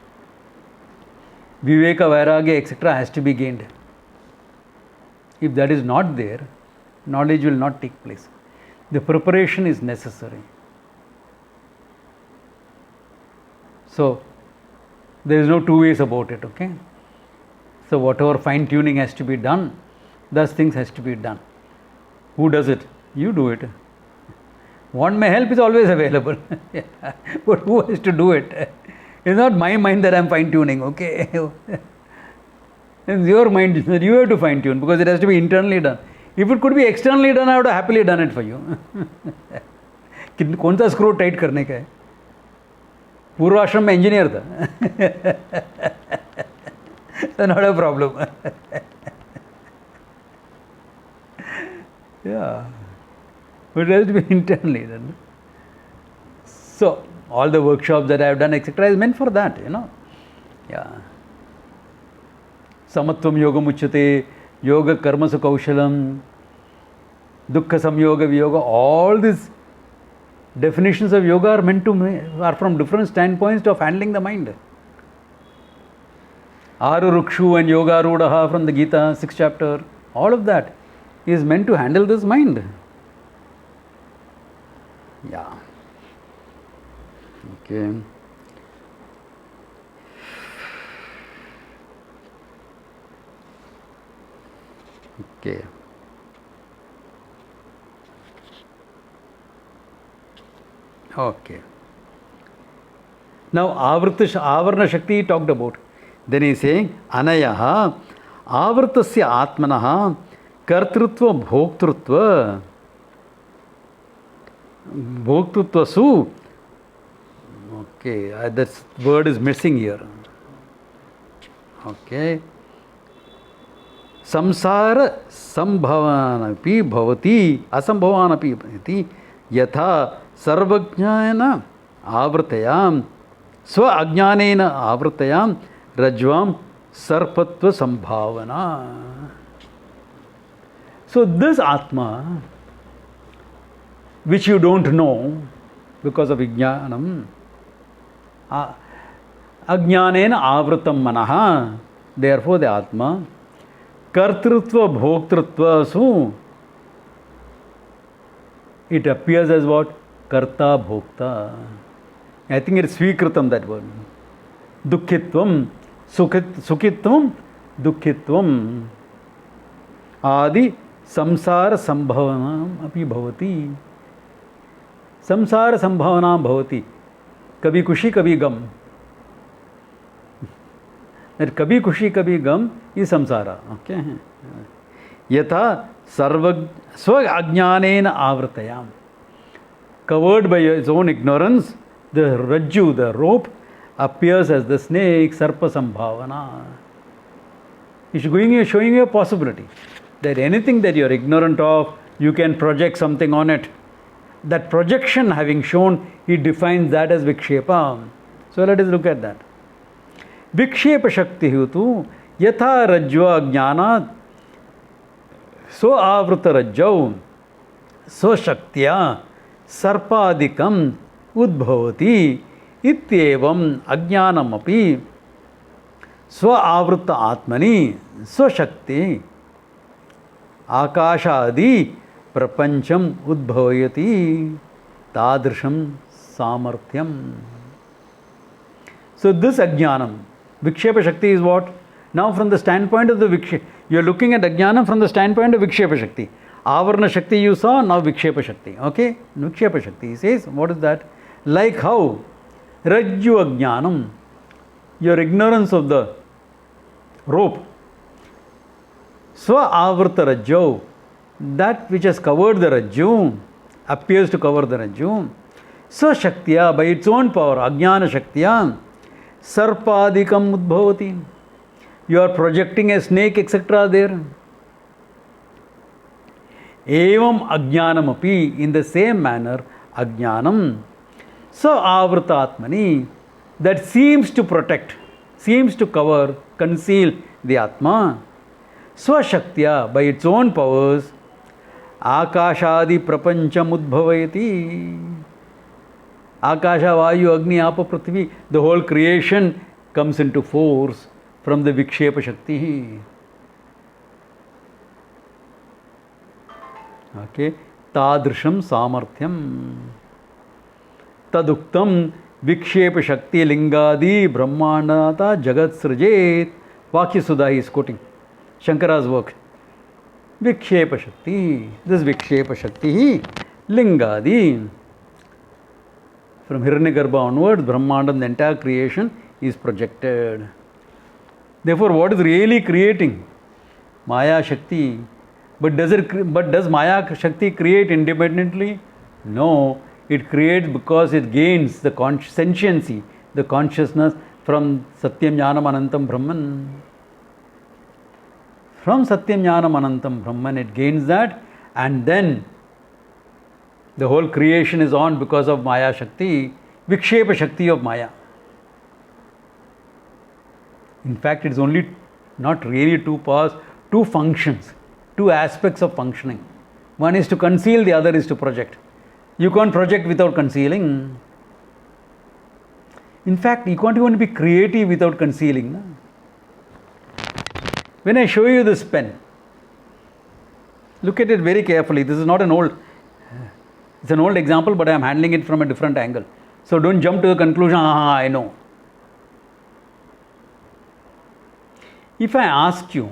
Viveka, Vairagya, etc. has to be gained. If that is not there, knowledge will not take place. The preparation is necessary. So, there is no two ways about it, okay? So, whatever fine tuning has to be done, those things has to be done. Who does it? You do it. Want my help is always available. But who has to do it? It's not my mind that I am fine tuning, okay? It's your mind that you have to fine tune because it has to be internally done. If it could be externally done, I would have happily done it for you. कौन सा screw tight करने का है? पूर्वाश्रम में engineer था. So not a problem. Yeah. But it has to be internally done. So, all the workshops that I have done, etc., is meant for that, you know. Yeah. Samatvam yoga muchyate, yoga karma kaushalam, dukkha samyoga viyoga, all these definitions of yoga are meant to are from different standpoints of handling the mind. Arurukshu and Yoga Rudaha from the Gita, 6th chapter, all of that is meant to handle this mind. Yeah. Okay. Okay. Okay. Now, Avarna Shakti he talked about. Then he is saying, Anayaha Avartasya Atmanaha Kartrutva Bhoktrutva Bhoktrutva Su. Okay, that word is missing here. Okay. Samsara sambhavanapi bhavati asambhavanapi bhavati yatha sarvajnana avratayam swa ajnanena avratayam rajvam sarpatva sambhavana. So this Atma, which you don't know because of Vijnanam, Ajnanena avratam manaha, therefore the Atma, Kartrutva Bhoktrutva, so it appears as what? Karta Bhokta. I think it's Svikritam, that word. Dukkitvam, Sukhitvam, Dukkitvam. Adi samsara sambhavanam api bhavati. Samsara sambhavanam bhavati. Kabhi kushi, kabhi gam. That kabhi kushi, kabhi gam is samsara. Okay. Yatha sarva swa ajnanena avratayam. Covered by its own ignorance, the rajju, the rope, appears as the snake, sarpa sambhavana. It's showing you a possibility that anything that you are ignorant of, you can project something on it. That projection having shown, he defines that as vikshepa. So let us look at that. Vikshepa shakti hutu yatha rajva jnana so avrita rajjau so shaktya sarpadikam udbhavati ityevam ajnanam api swa avrita atmani swashakti akashadi prapancham udbhavayati tadrisham samarthyam. So this ajnanam, vikshepa shakti is what? Now from the standpoint of the vikshepa, you are looking at ajnanam from the standpoint of vikshepa shakti. Avarna shakti you saw, now vikshepa shakti. Okay? Vikshepa shakti, he says, what is that? Like how rajju ajnanam, your ignorance of the rope, swa avrta rajju, that which has covered the rajju, appears to cover the rajju. So shaktya, by its own power, ajnana shaktya, sarpadikam udbhavati. You are projecting a snake, etc. there. Evam ajnanam api, in the same manner, ajnanam, so avrta atmani, that seems to protect, seems to cover, conceal the Atma. Swashaktya, by its own powers, akashadi prapancham udbhavayati. Akasha, Vayu, Agni, Apa, Prithvi, the whole creation comes into force from the Vikshepa Shakti. Okay. Tadrisham samarthyam. Taduktam Vikshepa Shakti Lingadi Brahmanata Jagat Srijet. Vakya Sudha is quoting Shankara's work. Vikshepa Shakti. This Vikshepa Shakti Lingadi. From Hiranyagarbha onwards, Brahmanda, the entire creation is projected. Therefore, what is really creating? Maya Shakti. But does Maya Shakti create independently? No. It creates because it gains the sentiency, the consciousness from Satyam Jnanam Anantam Brahman. From Satyam Jnanam Anantam Brahman, it gains that, and then the whole creation is on because of Maya Shakti, Vikshepa Shakti of Maya. In fact, it is only not really two powers, two functions, two aspects of functioning. One is to conceal, the other is to project. You can't project without concealing. In fact, you can't even be creative without concealing. No? When I show you this pen, look at it very carefully. This is not an old, it's an old example, but I am handling it from a different angle. So don't jump to the conclusion, I know. If I ask you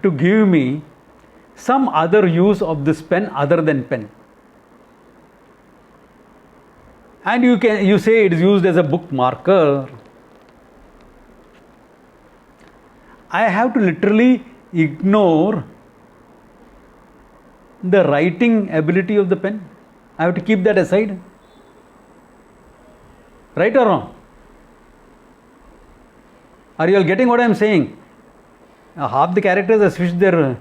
to give me some other use of this pen other than pen, and you say it is used as a book marker, I have to literally ignore the writing ability of the pen. I have to keep that aside. Right or wrong? Are you all getting what I am saying? Half the characters have switched their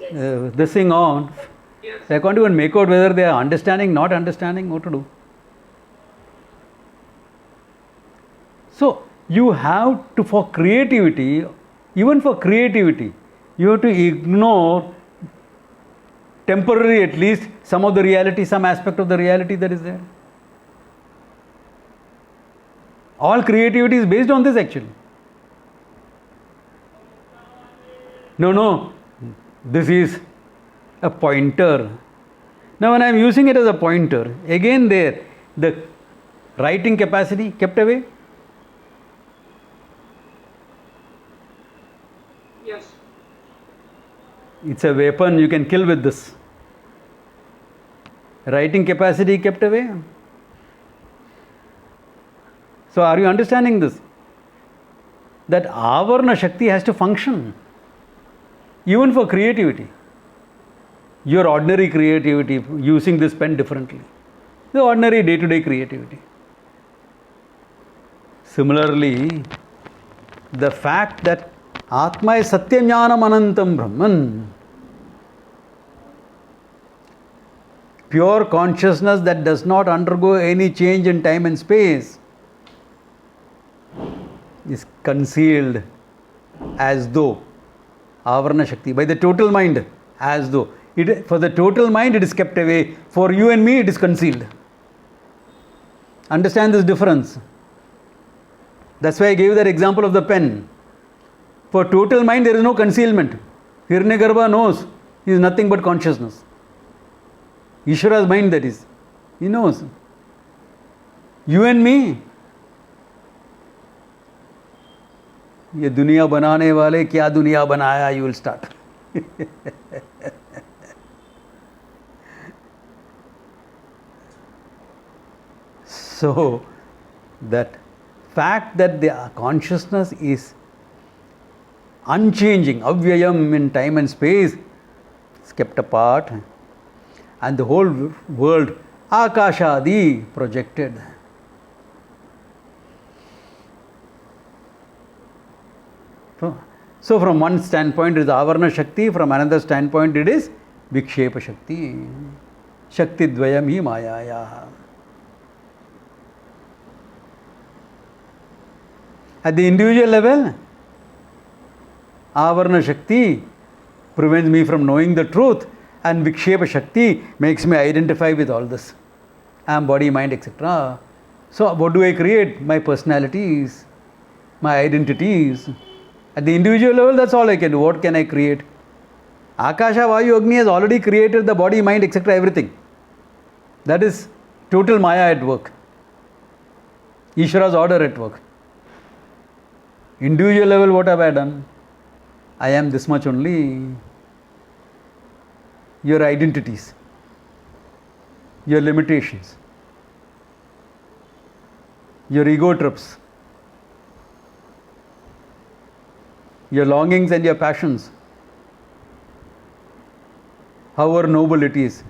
this thing on. Yes. I can't even make out whether they are understanding, not understanding, what to do. So, you have to, for creativity, even for creativity, you have to ignore temporarily at least some of the reality, some aspect of the reality that is there. All creativity is based on this actually. No, this is a pointer. Now when I am using it as a pointer, again there, the writing capacity kept away. Yes. It's a weapon you can kill with this. Writing capacity kept away. So are you understanding this? That Avarna Shakti has to function. Even for creativity. Your ordinary creativity, using this pen differently. The ordinary day-to-day creativity. Similarly, the fact that Atma is Satyam Jnanam Anantam Brahman, pure consciousness that does not undergo any change in time and space, is concealed as though Avarna Shakti, by the total mind, as though. For the total mind it is kept away, for you and me it is concealed. Understand this difference. That's why I gave that example of the pen. For total mind there is no concealment. Hiranyagarbha knows he is nothing but consciousness. Ishvara's mind, that is. He knows. You and me, ये दुनिया बनाने वाले क्या दुनिया बनाया, you will start. So, that fact that the consciousness is unchanging, avyayam in time and space, is kept apart, and the whole world, akashadi, projected. So from one standpoint it is Avarna Shakti, from another standpoint it is Vikshepa Shakti. Shakti Dvayam hi Mayaya. At the individual level, Avarna Shakti prevents me from knowing the truth, and Vikshepa Shakti makes me identify with all this. I am body, mind, etc. So what do I create? My personalities, my identities. At the individual level, that's all I can do. What can I create? Akasha, Vayu, Agni has already created the body, mind, etc. everything. That is total Maya at work. Ishvara's order at work. Individual level, what have I done? I am this much only. Your identities, your limitations, your ego trips, your longings and your passions, however noble it is.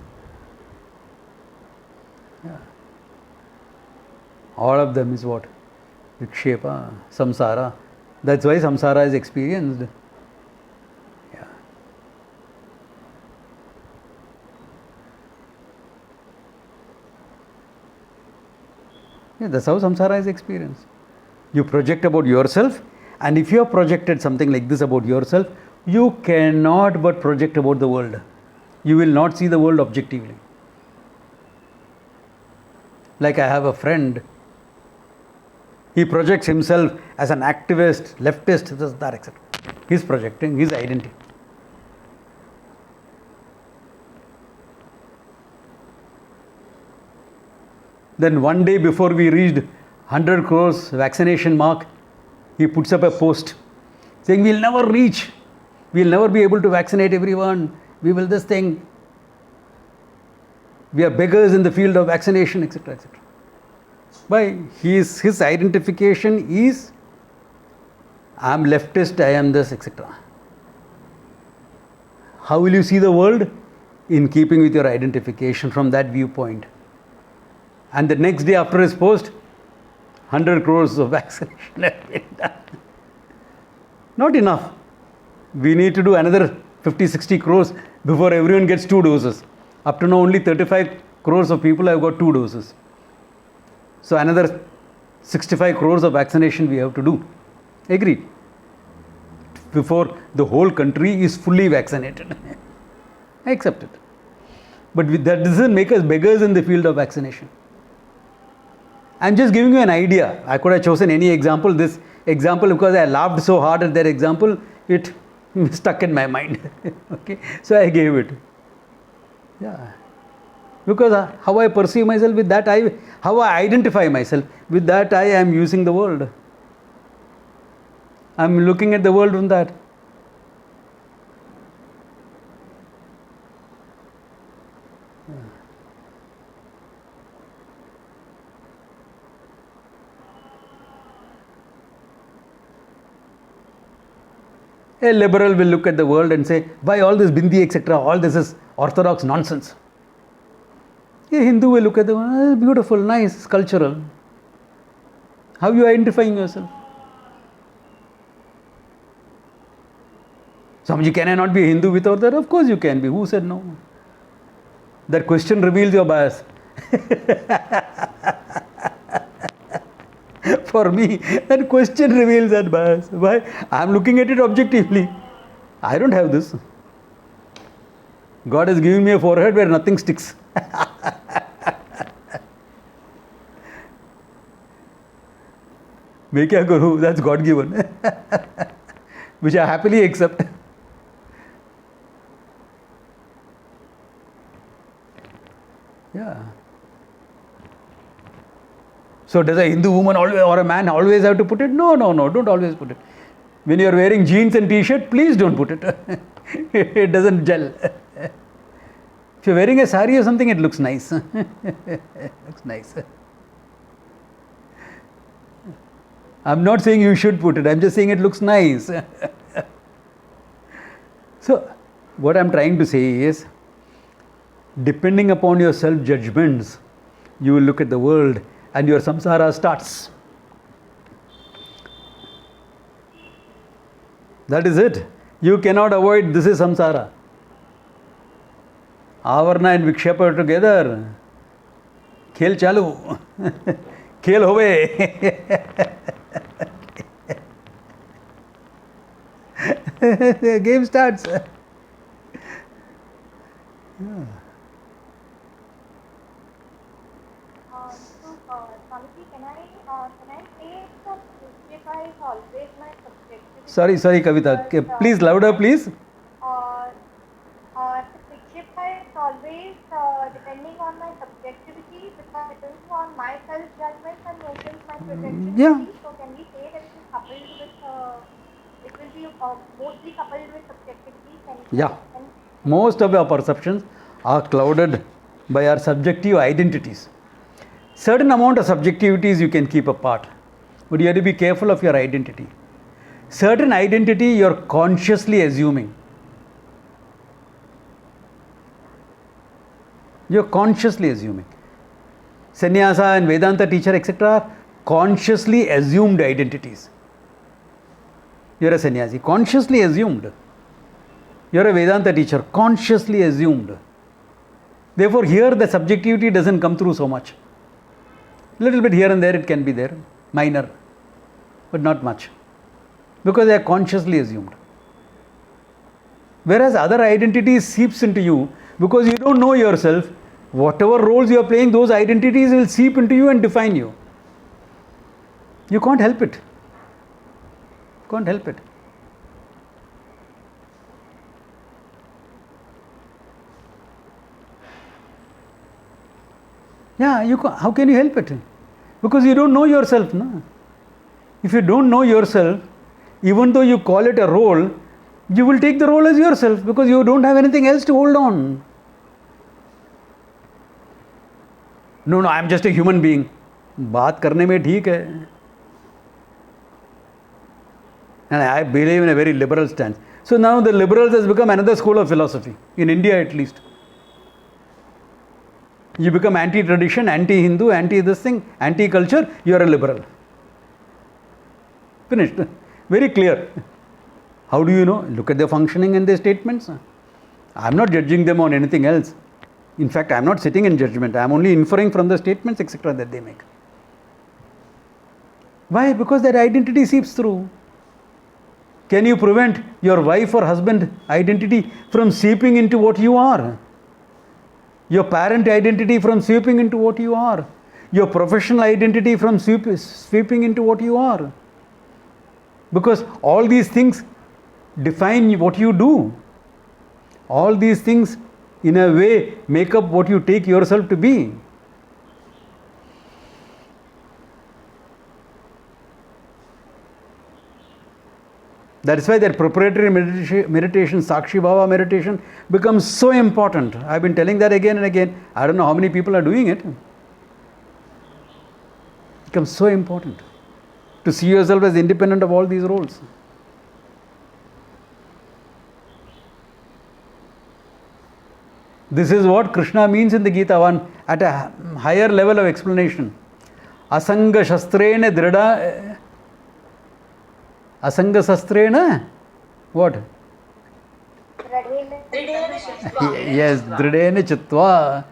All of them is what? Vikshepa, samsara. That's why samsara is experienced. Yeah, that's how samsara is experienced. You project about yourself, and if you have projected something like this about yourself, you cannot but project about the world. You will not see the world objectively. Like I have a friend, he projects himself as an activist, leftist, this, that, etc. He's projecting his identity. Then one day before we reached 100 crores vaccination mark, he puts up a post saying we'll never reach, we'll never be able to vaccinate everyone, we will this thing, we are beggars in the field of vaccination, etc. etc. Why? His identification is I am leftist, I am this, etc. How will you see the world? In keeping with your identification from that viewpoint. And the next day after his post, 100 crores of vaccination have been done. Not enough. We need to do another 50-60 crores before everyone gets 2 doses. Up to now only 35 crores of people have got 2 doses. So another 65 crores of vaccination we have to do. Agreed. Before the whole country is fully vaccinated. I accept it. But that doesn't make us beggars in the field of vaccination. I'm just giving you an idea. I could have chosen any example. This example, because I laughed so hard at that example, it stuck in my mind. Okay, so I gave it. Yeah, because how I perceive myself, with that eye, how I identify myself, with that eye I am using the world. I am looking at the world from that. A liberal will look at the world and say, why all this bindi, etc., all this is orthodox nonsense. A Hindu will look at the world, beautiful, nice, cultural. How are you identifying yourself? Swamiji, can I not be a Hindu without that? Of course you can be. Who said no? That question reveals your bias. For me, that question reveals that bias. Why? I am looking at it objectively. I don't have this. God has given me a forehead where nothing sticks. मैं क्या करूँ? That's God given, which I happily accept. Yeah. So does a Hindu woman always, or a man always have to put it? No, don't always put it. When you are wearing jeans and t-shirt, please don't put it. It doesn't gel. If you are wearing a sari or something, it looks nice. Looks nice. I'm not saying you should put it, I'm just saying it looks nice. So, what I'm trying to say is, depending upon your self-judgments, you will look at the world and your samsara starts. That is it. You cannot avoid, this is samsara. Avarna and Vikshepa together. Khel chalu. Khel hove. Game starts. Yeah. Swamiji, can I say that Vikshepa is always my subjective? Sorry, Kavita. Please, louder, please. Vikshepa is always depending on my subjectivity, because it is on my self-judgment and notions my projections. Yeah. So can we say that it is coupled with, it will be mostly coupled with subjectivity? Yeah. Most of our perceptions are clouded by our subjective identities. Certain amount of subjectivities you can keep apart, but you have to be careful of your identity. Certain identity you are consciously assuming. You are consciously assuming. Sannyasa and Vedanta teacher, etc., are consciously assumed identities. You are a sannyasi, consciously assumed. You are a Vedanta teacher, consciously assumed. Therefore, here the subjectivity doesn't come through so much. Little bit here and there it can be there, minor, but not much, because they are consciously assumed. Whereas other identities seeps into you, because you don't know yourself. Whatever roles you are playing, those identities will seep into you and define you. You can't help it. Can't help it. Yeah, how can you help it? Because you don't know yourself. No? If you don't know yourself, even though you call it a role, you will take the role as yourself, because you don't have anything else to hold on. No, I am just a human being. बात करने में ठीक है. And I believe in a very liberal stance. So now the liberals has become another school of philosophy, in India at least. You become anti-tradition, anti-Hindu, anti-this thing, anti-culture, you are a liberal. Finished. Very clear. How do you know? Look at their functioning and their statements. I am not judging them on anything else. In fact, I am not sitting in judgment. I am only inferring from the statements, etc., that they make. Why? Because their identity seeps through. Can you prevent your wife or husband identity from seeping into what you are? Your parent identity from seeping into what you are? Your professional identity from sweeping into what you are? Because all these things define what you do. All these things, in a way, make up what you take yourself to be. That is why that preparatory meditation, Sakshi Bhava meditation, becomes so important. I have been telling that again and again. I don't know how many people are doing it. It becomes so important to see yourself as independent of all these roles. This is what Krishna means in the Gita, one at a higher level of explanation. Asanga shastrena drida. Asanga shastrena? What? Yes, dridena chitva.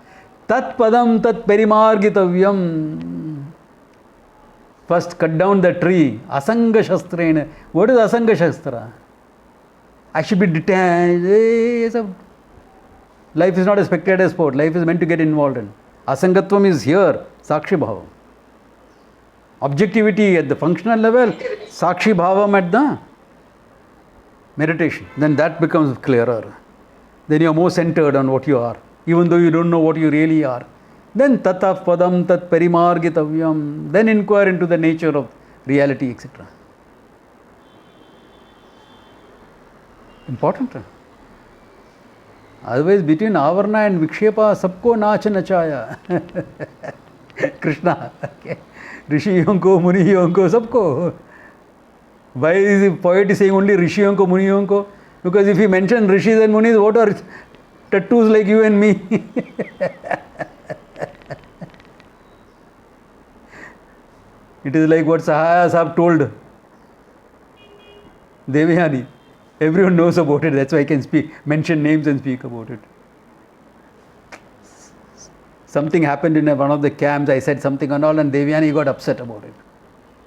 Tat padam tat perimargitavyam. First cut down the tree. Asanga shastrena. What is Asanga Shastra? I should be detached. Life is not a spectator sport. Life is meant to get involved in. Asangatvam is here. Sakshi Bhava. Objectivity at the functional level. Sakshi Bhavam at the meditation. Then that becomes clearer. Then you are more centered on what you are. Even though you don't know what you really are. Then tataf padam tat perimargitavyam. Then inquire into the nature of reality, etc. Important. Otherwise, between Avarna and Vikshepa, sabko naach nachaya. Krishna. Okay. Rishiyon ko, Muniyon ko, sabko. Why is the poet saying only Rishiyon ko, Muniyon ko? Because if he mentions Rishis and Munis, what are tattoos like you and me? It is like what Sahaya Sahib told Devyani. Everyone knows about it. That's why I can mention names and speak about it. Something happened in one of the camps. I said something and all, and Devyani got upset about it.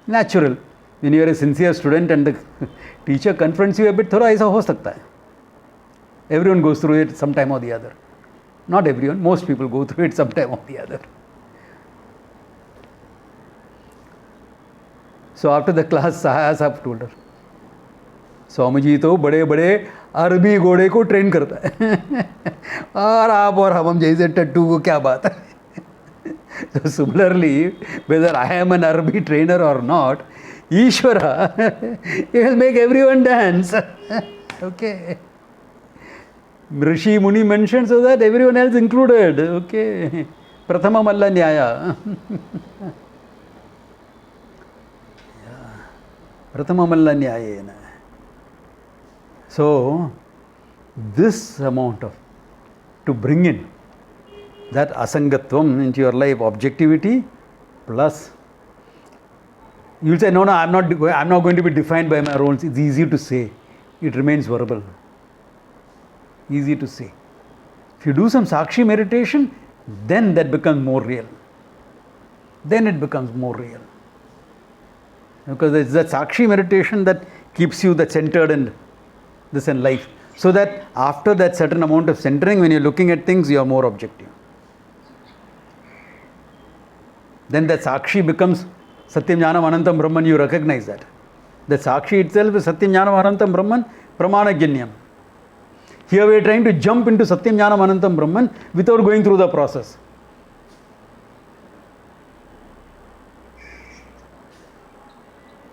Natural. When you are a sincere student and the teacher confronts you a bit, thoda aisa ho sakta hai. Everyone goes through it sometime or the other. Not everyone. Most people go through it sometime or the other. So after the class, Sahaya Sahib told her, Swami ji तो बड़े बड़े अरबी घोड़े को train करता है और आप और हम जैसे टट्टू को क्या बात है. So similarly, whether I am an Arabi trainer or not, Ishvara, he will make everyone dance. Okay. Rishi Muni mentioned so that everyone else included. Okay. Prathama Malla Nyaya. Prathama Malla Nyayena. So, this amount of, to bring in that asangatvam into your life, objectivity plus, you will say, no, I'm not going to be defined by my roles. It's easy to say. It remains verbal. Easy to say. If you do some Sakshi meditation, then that becomes more real. Then it becomes more real. Because it's that Sakshi meditation that keeps you that centered in this in life. So that after that certain amount of centering, when you're looking at things, you are more objective. Then that Sakshi becomes Satyam Jnanam Anantam Brahman, you recognize that. The Sakshi itself is Satyam Jnanam Anantam Brahman, Pramanajanyam. Here we are trying to jump into Satyam Jnanam Anantam Brahman without going through the process.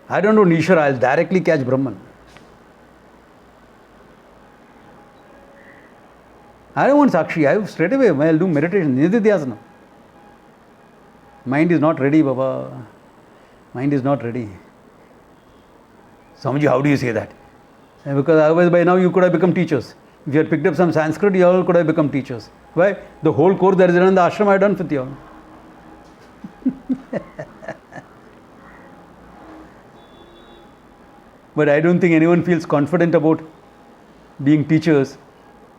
I don't know Nishara, I'll directly catch Brahman. I don't want Sakshi, I straight away I'll do meditation, Nididhyasana. Mind is not ready, Baba. Mind is not ready. Swamiji, how do you say that? Because otherwise by now you could have become teachers. If you had picked up some Sanskrit, you all could have become teachers. Why? The whole course that is done in the ashram I have done with you all. but I don't think anyone feels confident about being teachers.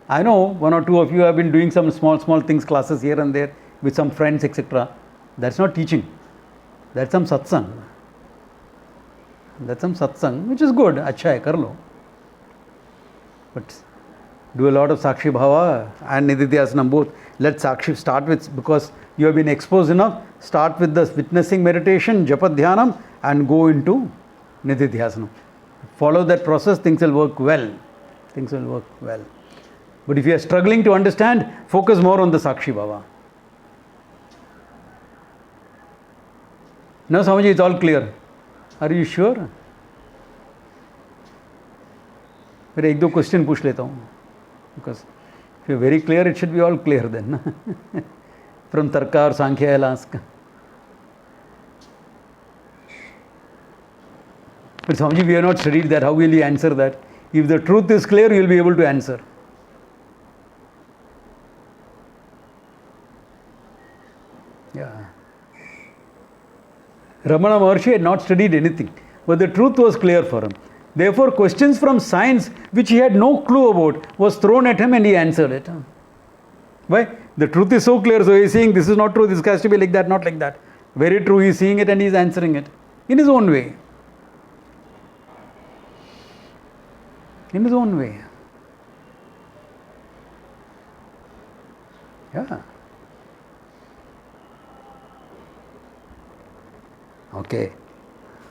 I know one or two of you have been doing some small things, classes here and there with some friends, etc. That's not teaching. That's some satsang. That's some satsang, which is good. Acha hai, kar lo. But do a lot of Sakshi Bhava and Nididhyasanam both. Let Sakshi start with, because you have been exposed enough, start with the witnessing meditation, Japa Dhyanam, and go into Nididhyasanam. Follow that process, things will work well. Things will work well. But if you are struggling to understand, focus more on the Sakshi Bhava. Now, Swamiji, it's all clear. Are you sure? फिर एक दो question पूछ लेता हूँ, because if you're very clear, it should be all clear then. From Tarka or Sankhya, I'll ask. But Swamiji, we have not studied that. How will you answer that? If the truth is clear, you will be able to answer. Yeah. Ramana Maharshi had not studied anything, but the truth was clear for him. Therefore, questions from science which he had no clue about was thrown at him and he answered it. Why? The truth is so clear, so he is saying this is not true, this has to be like that, not like that. Very true, he is seeing it and he is answering it in his own way. In his own way. Yeah. Okay.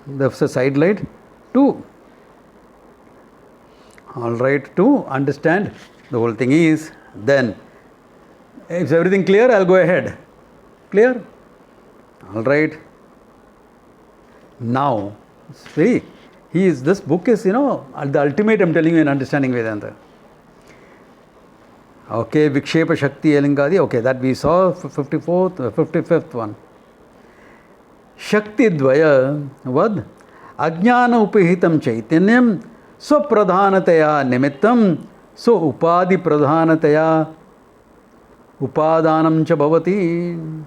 That's a side light. 2. All right, to understand the whole thing is, then, is everything clear? I'll go ahead. Clear? All right. Now, see, this book is, the ultimate, I'm telling you, in understanding Vedanta. Okay, Vikshepa Shakti Elingadi, okay, that we saw, 54th, 55th one. Shakti Dvaya Vad Ajnana Upahitam Chaitanyam Swapradhanataya Nimittam So Upadi Pradhanataya Upadanam Cha Bhavati.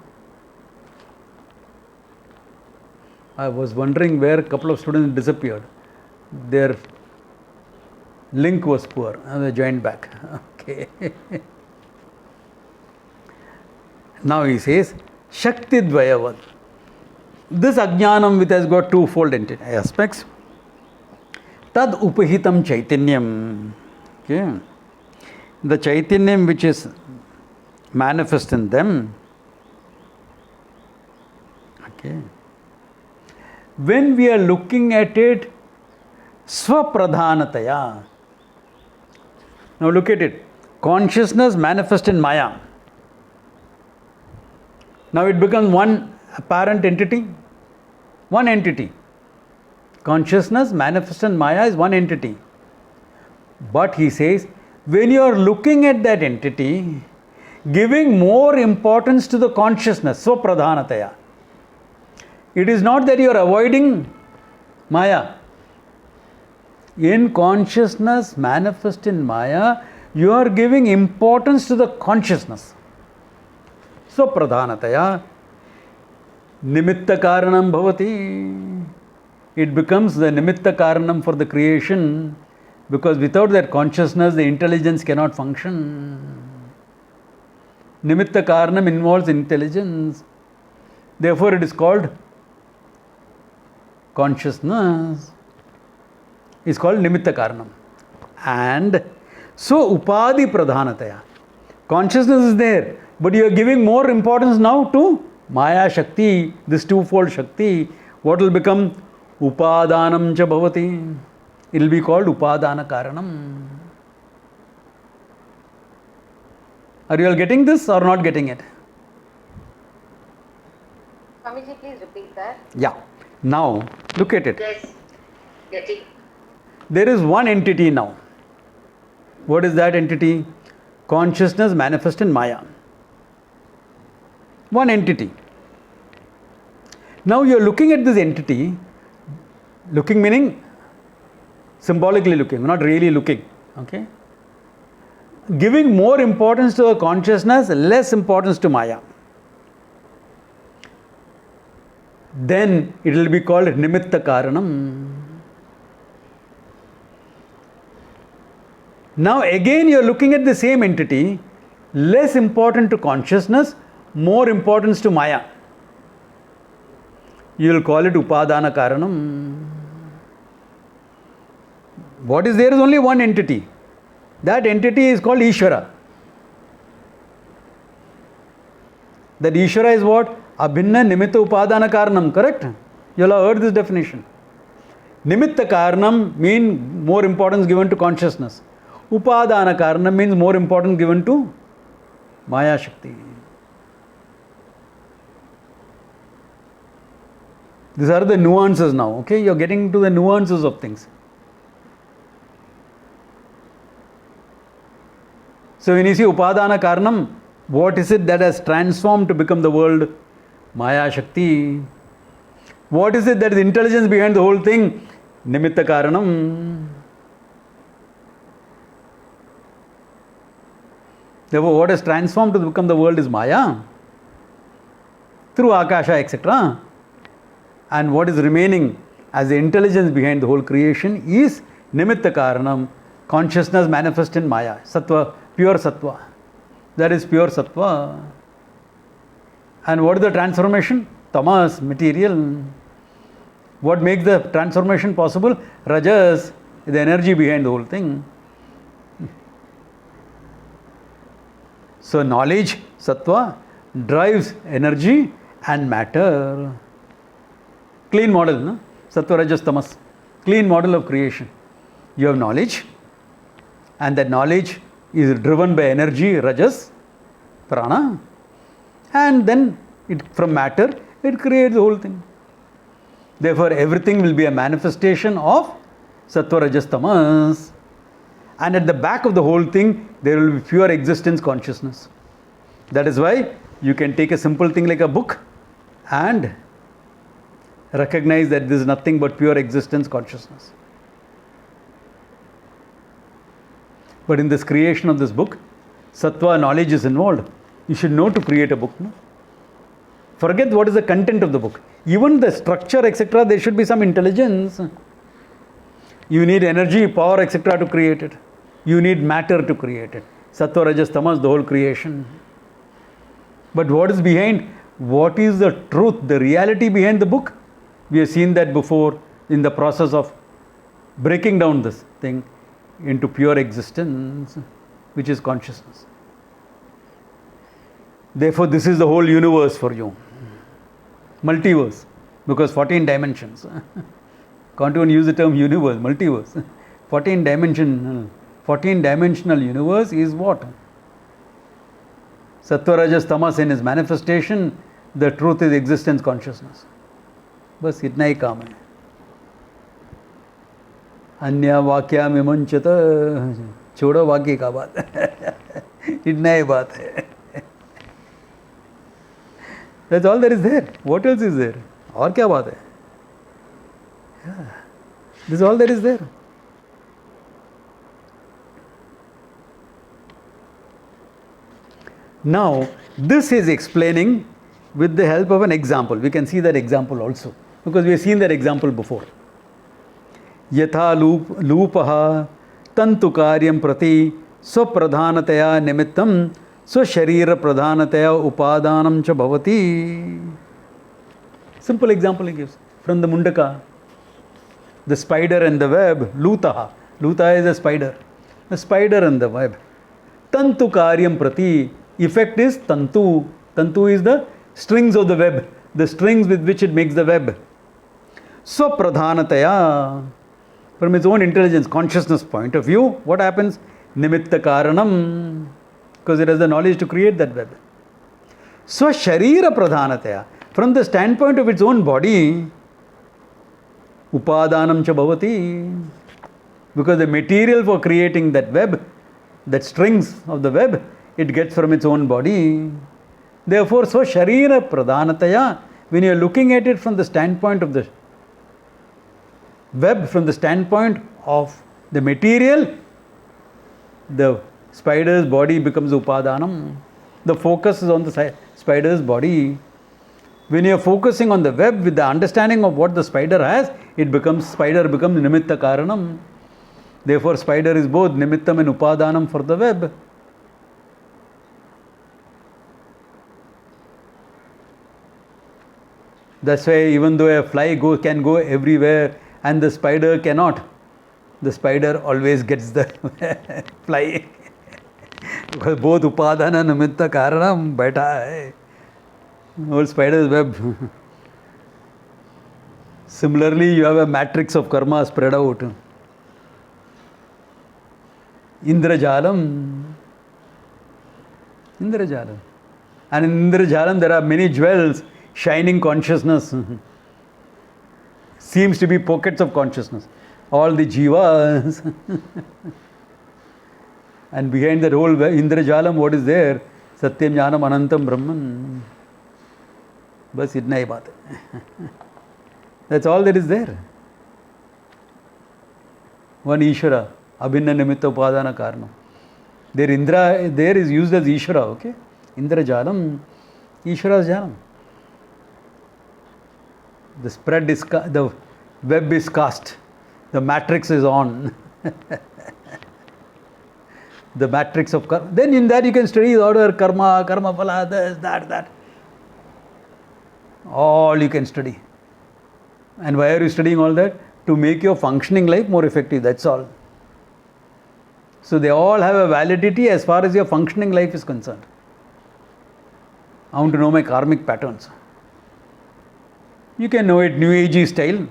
I was wondering where a couple of students disappeared. Their link was poor and they joined back. Okay. Now he says Shakti Dvaya Vad. This Ajnanam which has got twofold aspects. Tad Upahitam Chaitanyam. Okay. The Chaitanyam which is manifest in them. Okay. When we are looking at it, Swapradhanataya. Now look at it. Consciousness manifest in Maya. Now it becomes one apparent entity. One entity. Consciousness manifest in Maya is one entity. But he says, when you are looking at that entity, giving more importance to the consciousness, Swapradhanataya. It is not that you are avoiding Maya. In consciousness manifest in Maya, you are giving importance to the consciousness. Swapradhanataya. Nimitta karanam bhavati. It becomes the nimitta karanam for the creation, because without that consciousness, the intelligence cannot function. Nimitta karanam involves intelligence. Therefore, it is called consciousness. It's called nimitta karanam. And so, upadi pradhanataya. Consciousness is there, but you are giving more importance now to Maya Shakti, this twofold Shakti. What will become? Upadanam cha bhavati. It will be called Upadana Karanam. Are you all getting this or not getting it? Swamiji, please repeat that. Yeah. Now, look at it. Yes. Getting. There is one entity now. What is that entity? Consciousness manifest in Maya. One entity. Now you are looking at this entity, looking meaning symbolically looking, not really looking. Okay? Giving more importance to the consciousness, less importance to Maya. Then it will be called Nimitta Karanam. Now again you are looking at the same entity, less important to consciousness, more importance to Maya. You will call it Upadana Karanam. What is there is only one entity. That entity is called Ishvara. That Ishvara is what? Abhinna Nimitta Upadana Karanam, correct? You will have heard this definition. Nimitta Karanam means more importance given to consciousness. Upadana Karanam means more importance given to Maya Shakti. These are the nuances now, okay? You are getting to the nuances of things. So when you see Upadana Karanam, what is it that has transformed to become the world? Maya Shakti. What is it that is intelligence behind the whole thing? Nimitta Karanam. Therefore, what has transformed to become the world is Maya through Akasha, etc. And what is remaining as the intelligence behind the whole creation is Nimitta Karanam, consciousness manifest in Maya, Sattva, pure Sattva. That is pure Sattva. And what is the transformation? Tamas, material. What makes the transformation possible? Rajas, the energy behind the whole thing. So knowledge, Sattva, drives energy and matter. Clean model, no? Sattva, Rajas, Tamas. Clean model of creation. You have knowledge, and that knowledge is driven by energy, Rajas, Prana, and then from matter, it creates the whole thing. Therefore, everything will be a manifestation of Sattva, Rajas, Tamas. And at the back of the whole thing, there will be pure existence consciousness. That is why you can take a simple thing like a book and recognize that this is nothing but pure existence consciousness. But in this creation of this book, Sattva knowledge is involved. You should know to create a book. No? Forget what is the content of the book. Even the structure, etc., there should be some intelligence. You need energy, power, etc. to create it. You need matter to create it. Sattva, Rajas, Tamas, the whole creation. But what is behind? What is the truth, the reality behind the book? We have seen that before in the process of breaking down this thing into pure existence, which is consciousness. Therefore, this is the whole universe for you. Multiverse, because 14 dimensions. Can't even use the term universe, multiverse. 14-dimensional universe is what? Sattva, Rajas, Tamas in its manifestation, the truth is existence consciousness. बस इतना ही काम है. अन्य वाक्या मिमंचत, छोड़ो वाक्य का बात. इतना ही बात है. That's all there is there. What else is there? और क्या बात है? This is all there is there. Now, this is explaining with the help of an example. We can see that example also, because we have seen that example before. Yatha lupaha tantu karyam prati swapradhanataya nimittam swasharira pradhanataya upadanam cha bhavati. Simple example he gives from the Mundaka. The spider and the web, lutaha. Lutaha is a spider. The spider and the web. Tantu karyam prati. Effect is tantu. Tantu is the strings of the web, the strings with which it makes the web. Swapradhanataya, from its own intelligence, consciousness point of view, what happens? Nimitta karanam, because it has the knowledge to create that web. Swasharira pradhanataya, from the standpoint of its own body, upadanam cha bhavati, because the material for creating that web, that strings of the web, it gets from its own body. Therefore, so sharira pradhanataya, when you are looking at it from the standpoint of the web, from the standpoint of the material, the spider's body becomes upadanam. The focus is on the spider's body. When you are focusing on the web with the understanding of what the spider has, spider becomes nimitta karanam. Therefore, spider is both nimittam and upadanam for the web. That's why even though a fly can go everywhere and the spider cannot, the spider always gets the fly. Because both upadana nimitta karanam baitha hai. Whole spider's web. Similarly, you have a matrix of karma spread out. Indrajalam. Indrajalam. And in Indrajalam there are many jewels, shining consciousness. Seems to be pockets of consciousness. All the jivas. And behind that whole Indrajalam, what is there? Satyam Jnanam Anantam Brahman. Bas itna hi baat hai. That's all that is there. One Ishvara, Abhinna Nimitta Upadana Karna. There Indra there is used as Ishvara, okay? Indra Jalam, Ishvara's Jalam. The spread is, the web is cast. The matrix is on. The matrix of karma. Then in that you can study the order karma, karma phala, this, that. All you can study. And why are you studying all that? To make your functioning life more effective, that's all. So they all have a validity as far as your functioning life is concerned. I want to know my karmic patterns. You can know it New Agey style,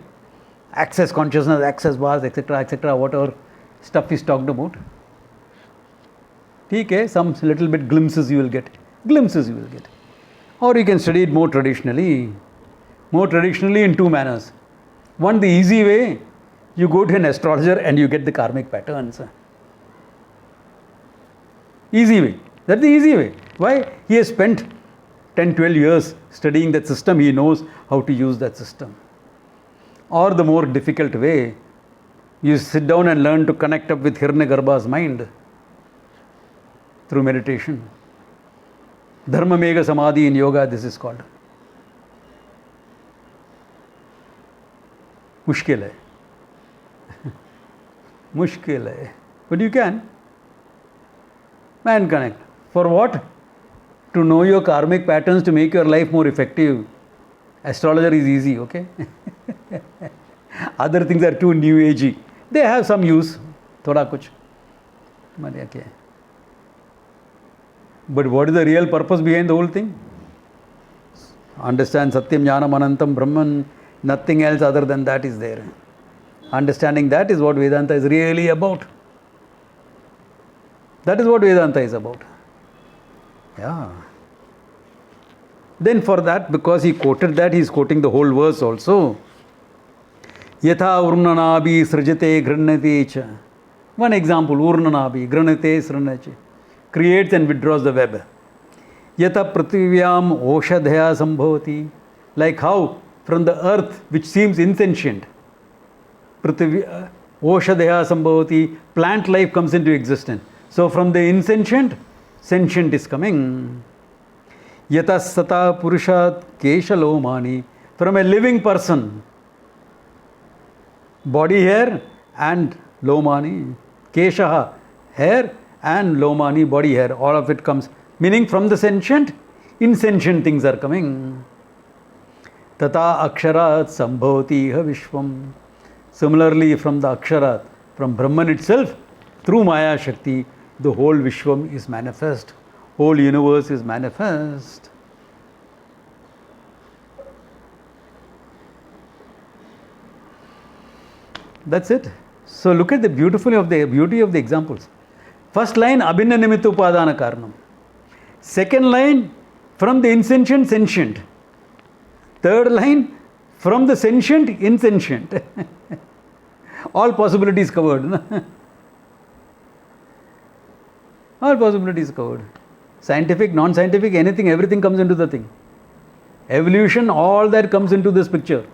access consciousness, access bars, etc., whatever stuff is talked about. Okay, some little bit glimpses you will get. Or you can study it more traditionally. More traditionally in two manners. One, the easy way, you go to an astrologer and you get the karmic patterns. Easy way. That's the easy way. Why? He has spent 10, 12 years studying that system. He knows how to use that system. Or the more difficult way, you sit down and learn to connect up with Hiranyagarbha's mind through meditation. Dharma Mega Samadhi in yoga, this is called. Mushkil hai. Mushkil hai. But you can. And connect. For what? To know your karmic patterns, to make your life more effective. Astrologer is easy, okay? Other things are too new agey. They have some use. Thoda kuch. But what is the real purpose behind the whole thing? Understand Satyam Jnanam Anantam Brahman. Nothing else other than that is there. Understanding that is what Vedanta is really about. That is what Vedanta is about. Yeah. Then for that, because he quoted that, he is quoting the whole verse also. Yatha urnanabi srijate granati cha. One example, urnanabi, granate sranache. Creates and withdraws the web. Yatha prativyam oshadhaya sambhavati. Like how from the earth, which seems insentient, oshadhaya sambhavati, plant life comes into existence. So from the insentient, sentient is coming. Yata sata purushat keshalomani. From a living person, body hair and lomani. Keshaha, hair, and lomani, body hair. All of it comes. Meaning from the sentient, insentient things are coming. Tata aksharat sambhavati ha vishvam. Similarly, from the aksharat, from Brahman itself, through Maya Shakti, the whole Vishwam is manifest. Whole universe is manifest. That's it. So look at the beauty of the examples. First line, Abhinna Nimitta Upadana Karanam. Second line, from the insentient, sentient. Third line, from the sentient, insentient. All possibilities covered. All possibilities covered. Scientific, non-scientific, anything, everything comes into the thing. Evolution, all that comes into this picture.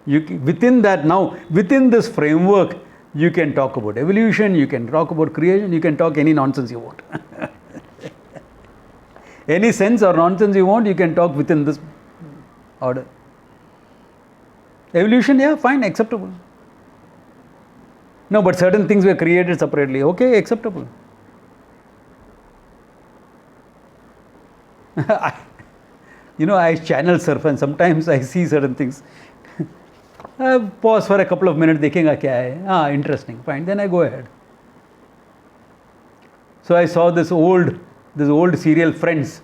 Within that now, within this framework, you can talk about evolution, you can talk about creation, you can talk any nonsense you want. Any sense or nonsense you want, you can talk within this order. Evolution, yeah, fine, acceptable. No, but certain things were created separately. Okay, acceptable. I channel surf and sometimes I see certain things. I pause for a couple of minutes, देखेंगा क्या है? Interesting, fine. Then I go ahead. So I saw this old serial Friends.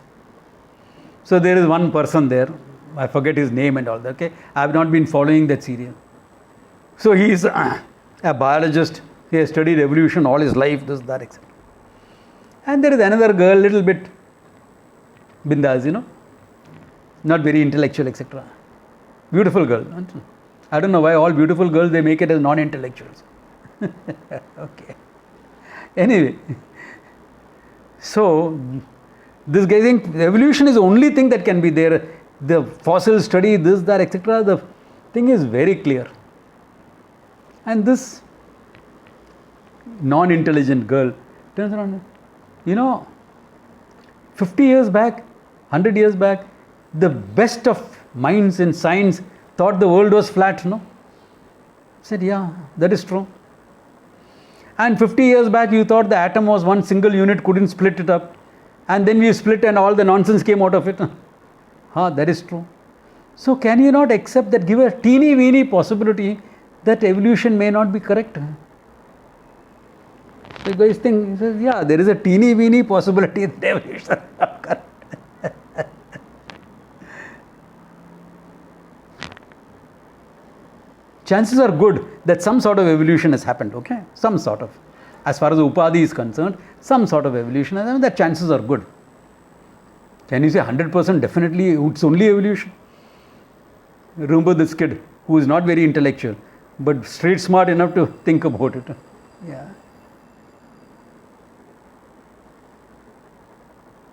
So there is one person there. I forget his name and all that. Okay, I have not been following that serial. So he is a biologist. He has studied evolution all his life. This, that, etc. And there is another girl, little bit bindas, not very intellectual, etc. Beautiful girl. I don't know why all beautiful girls they make it as non-intellectuals. Okay. Anyway, so this guy thinks evolution is the only thing that can be there. The fossil study, this, that, etc. The thing is very clear. And this non-intelligent girl turns around. 50 years back, 100 years back, the best of minds in science thought the world was flat, no? Said, yeah, that is true. And 50 years back, you thought the atom was one single unit, couldn't split it up. And then we split and all the nonsense came out of it. That is true. So can you not accept that, give a teeny weeny possibility that evolution may not be correct? The guy says, yeah, there is a teeny weeny possibility that evolution is not correct. Chances are good that some sort of evolution has happened, okay? Some sort of. As far as Upadhi is concerned, some sort of evolution has happened, that chances are good. Can you say 100% definitely it's only evolution? Remember this kid who is not very intellectual, but street smart enough to think about it. Yeah.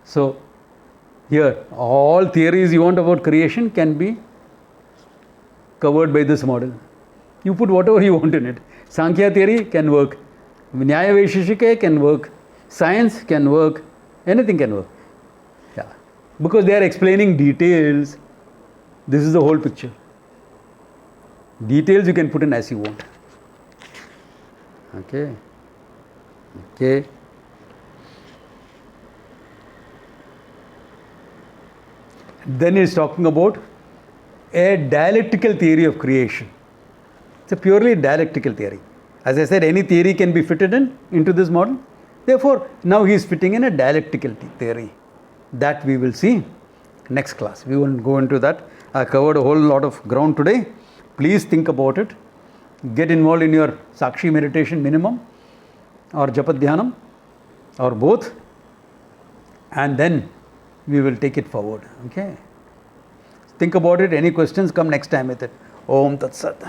So, here, all theories you want about creation can be covered by this model. You put whatever you want in it. Sankhya theory can work. Nyaya Vaisheshika can work. Science can work. Anything can work. Yeah. Because they are explaining details. This is the whole picture. Details you can put in as you want. Okay. Then he is talking about a dialectical theory of creation. It's a purely dialectical theory. As I said, any theory can be fitted into this model. Therefore, now he is fitting in a dialectical theory. That we will see next class. We won't go into that. I covered a whole lot of ground today. Please think about it. Get involved in your Sakshi meditation minimum or Japa Dhyanam or both. And then we will take it forward. Okay. Think about it. Any questions, come next time with it. Om Tat Sat.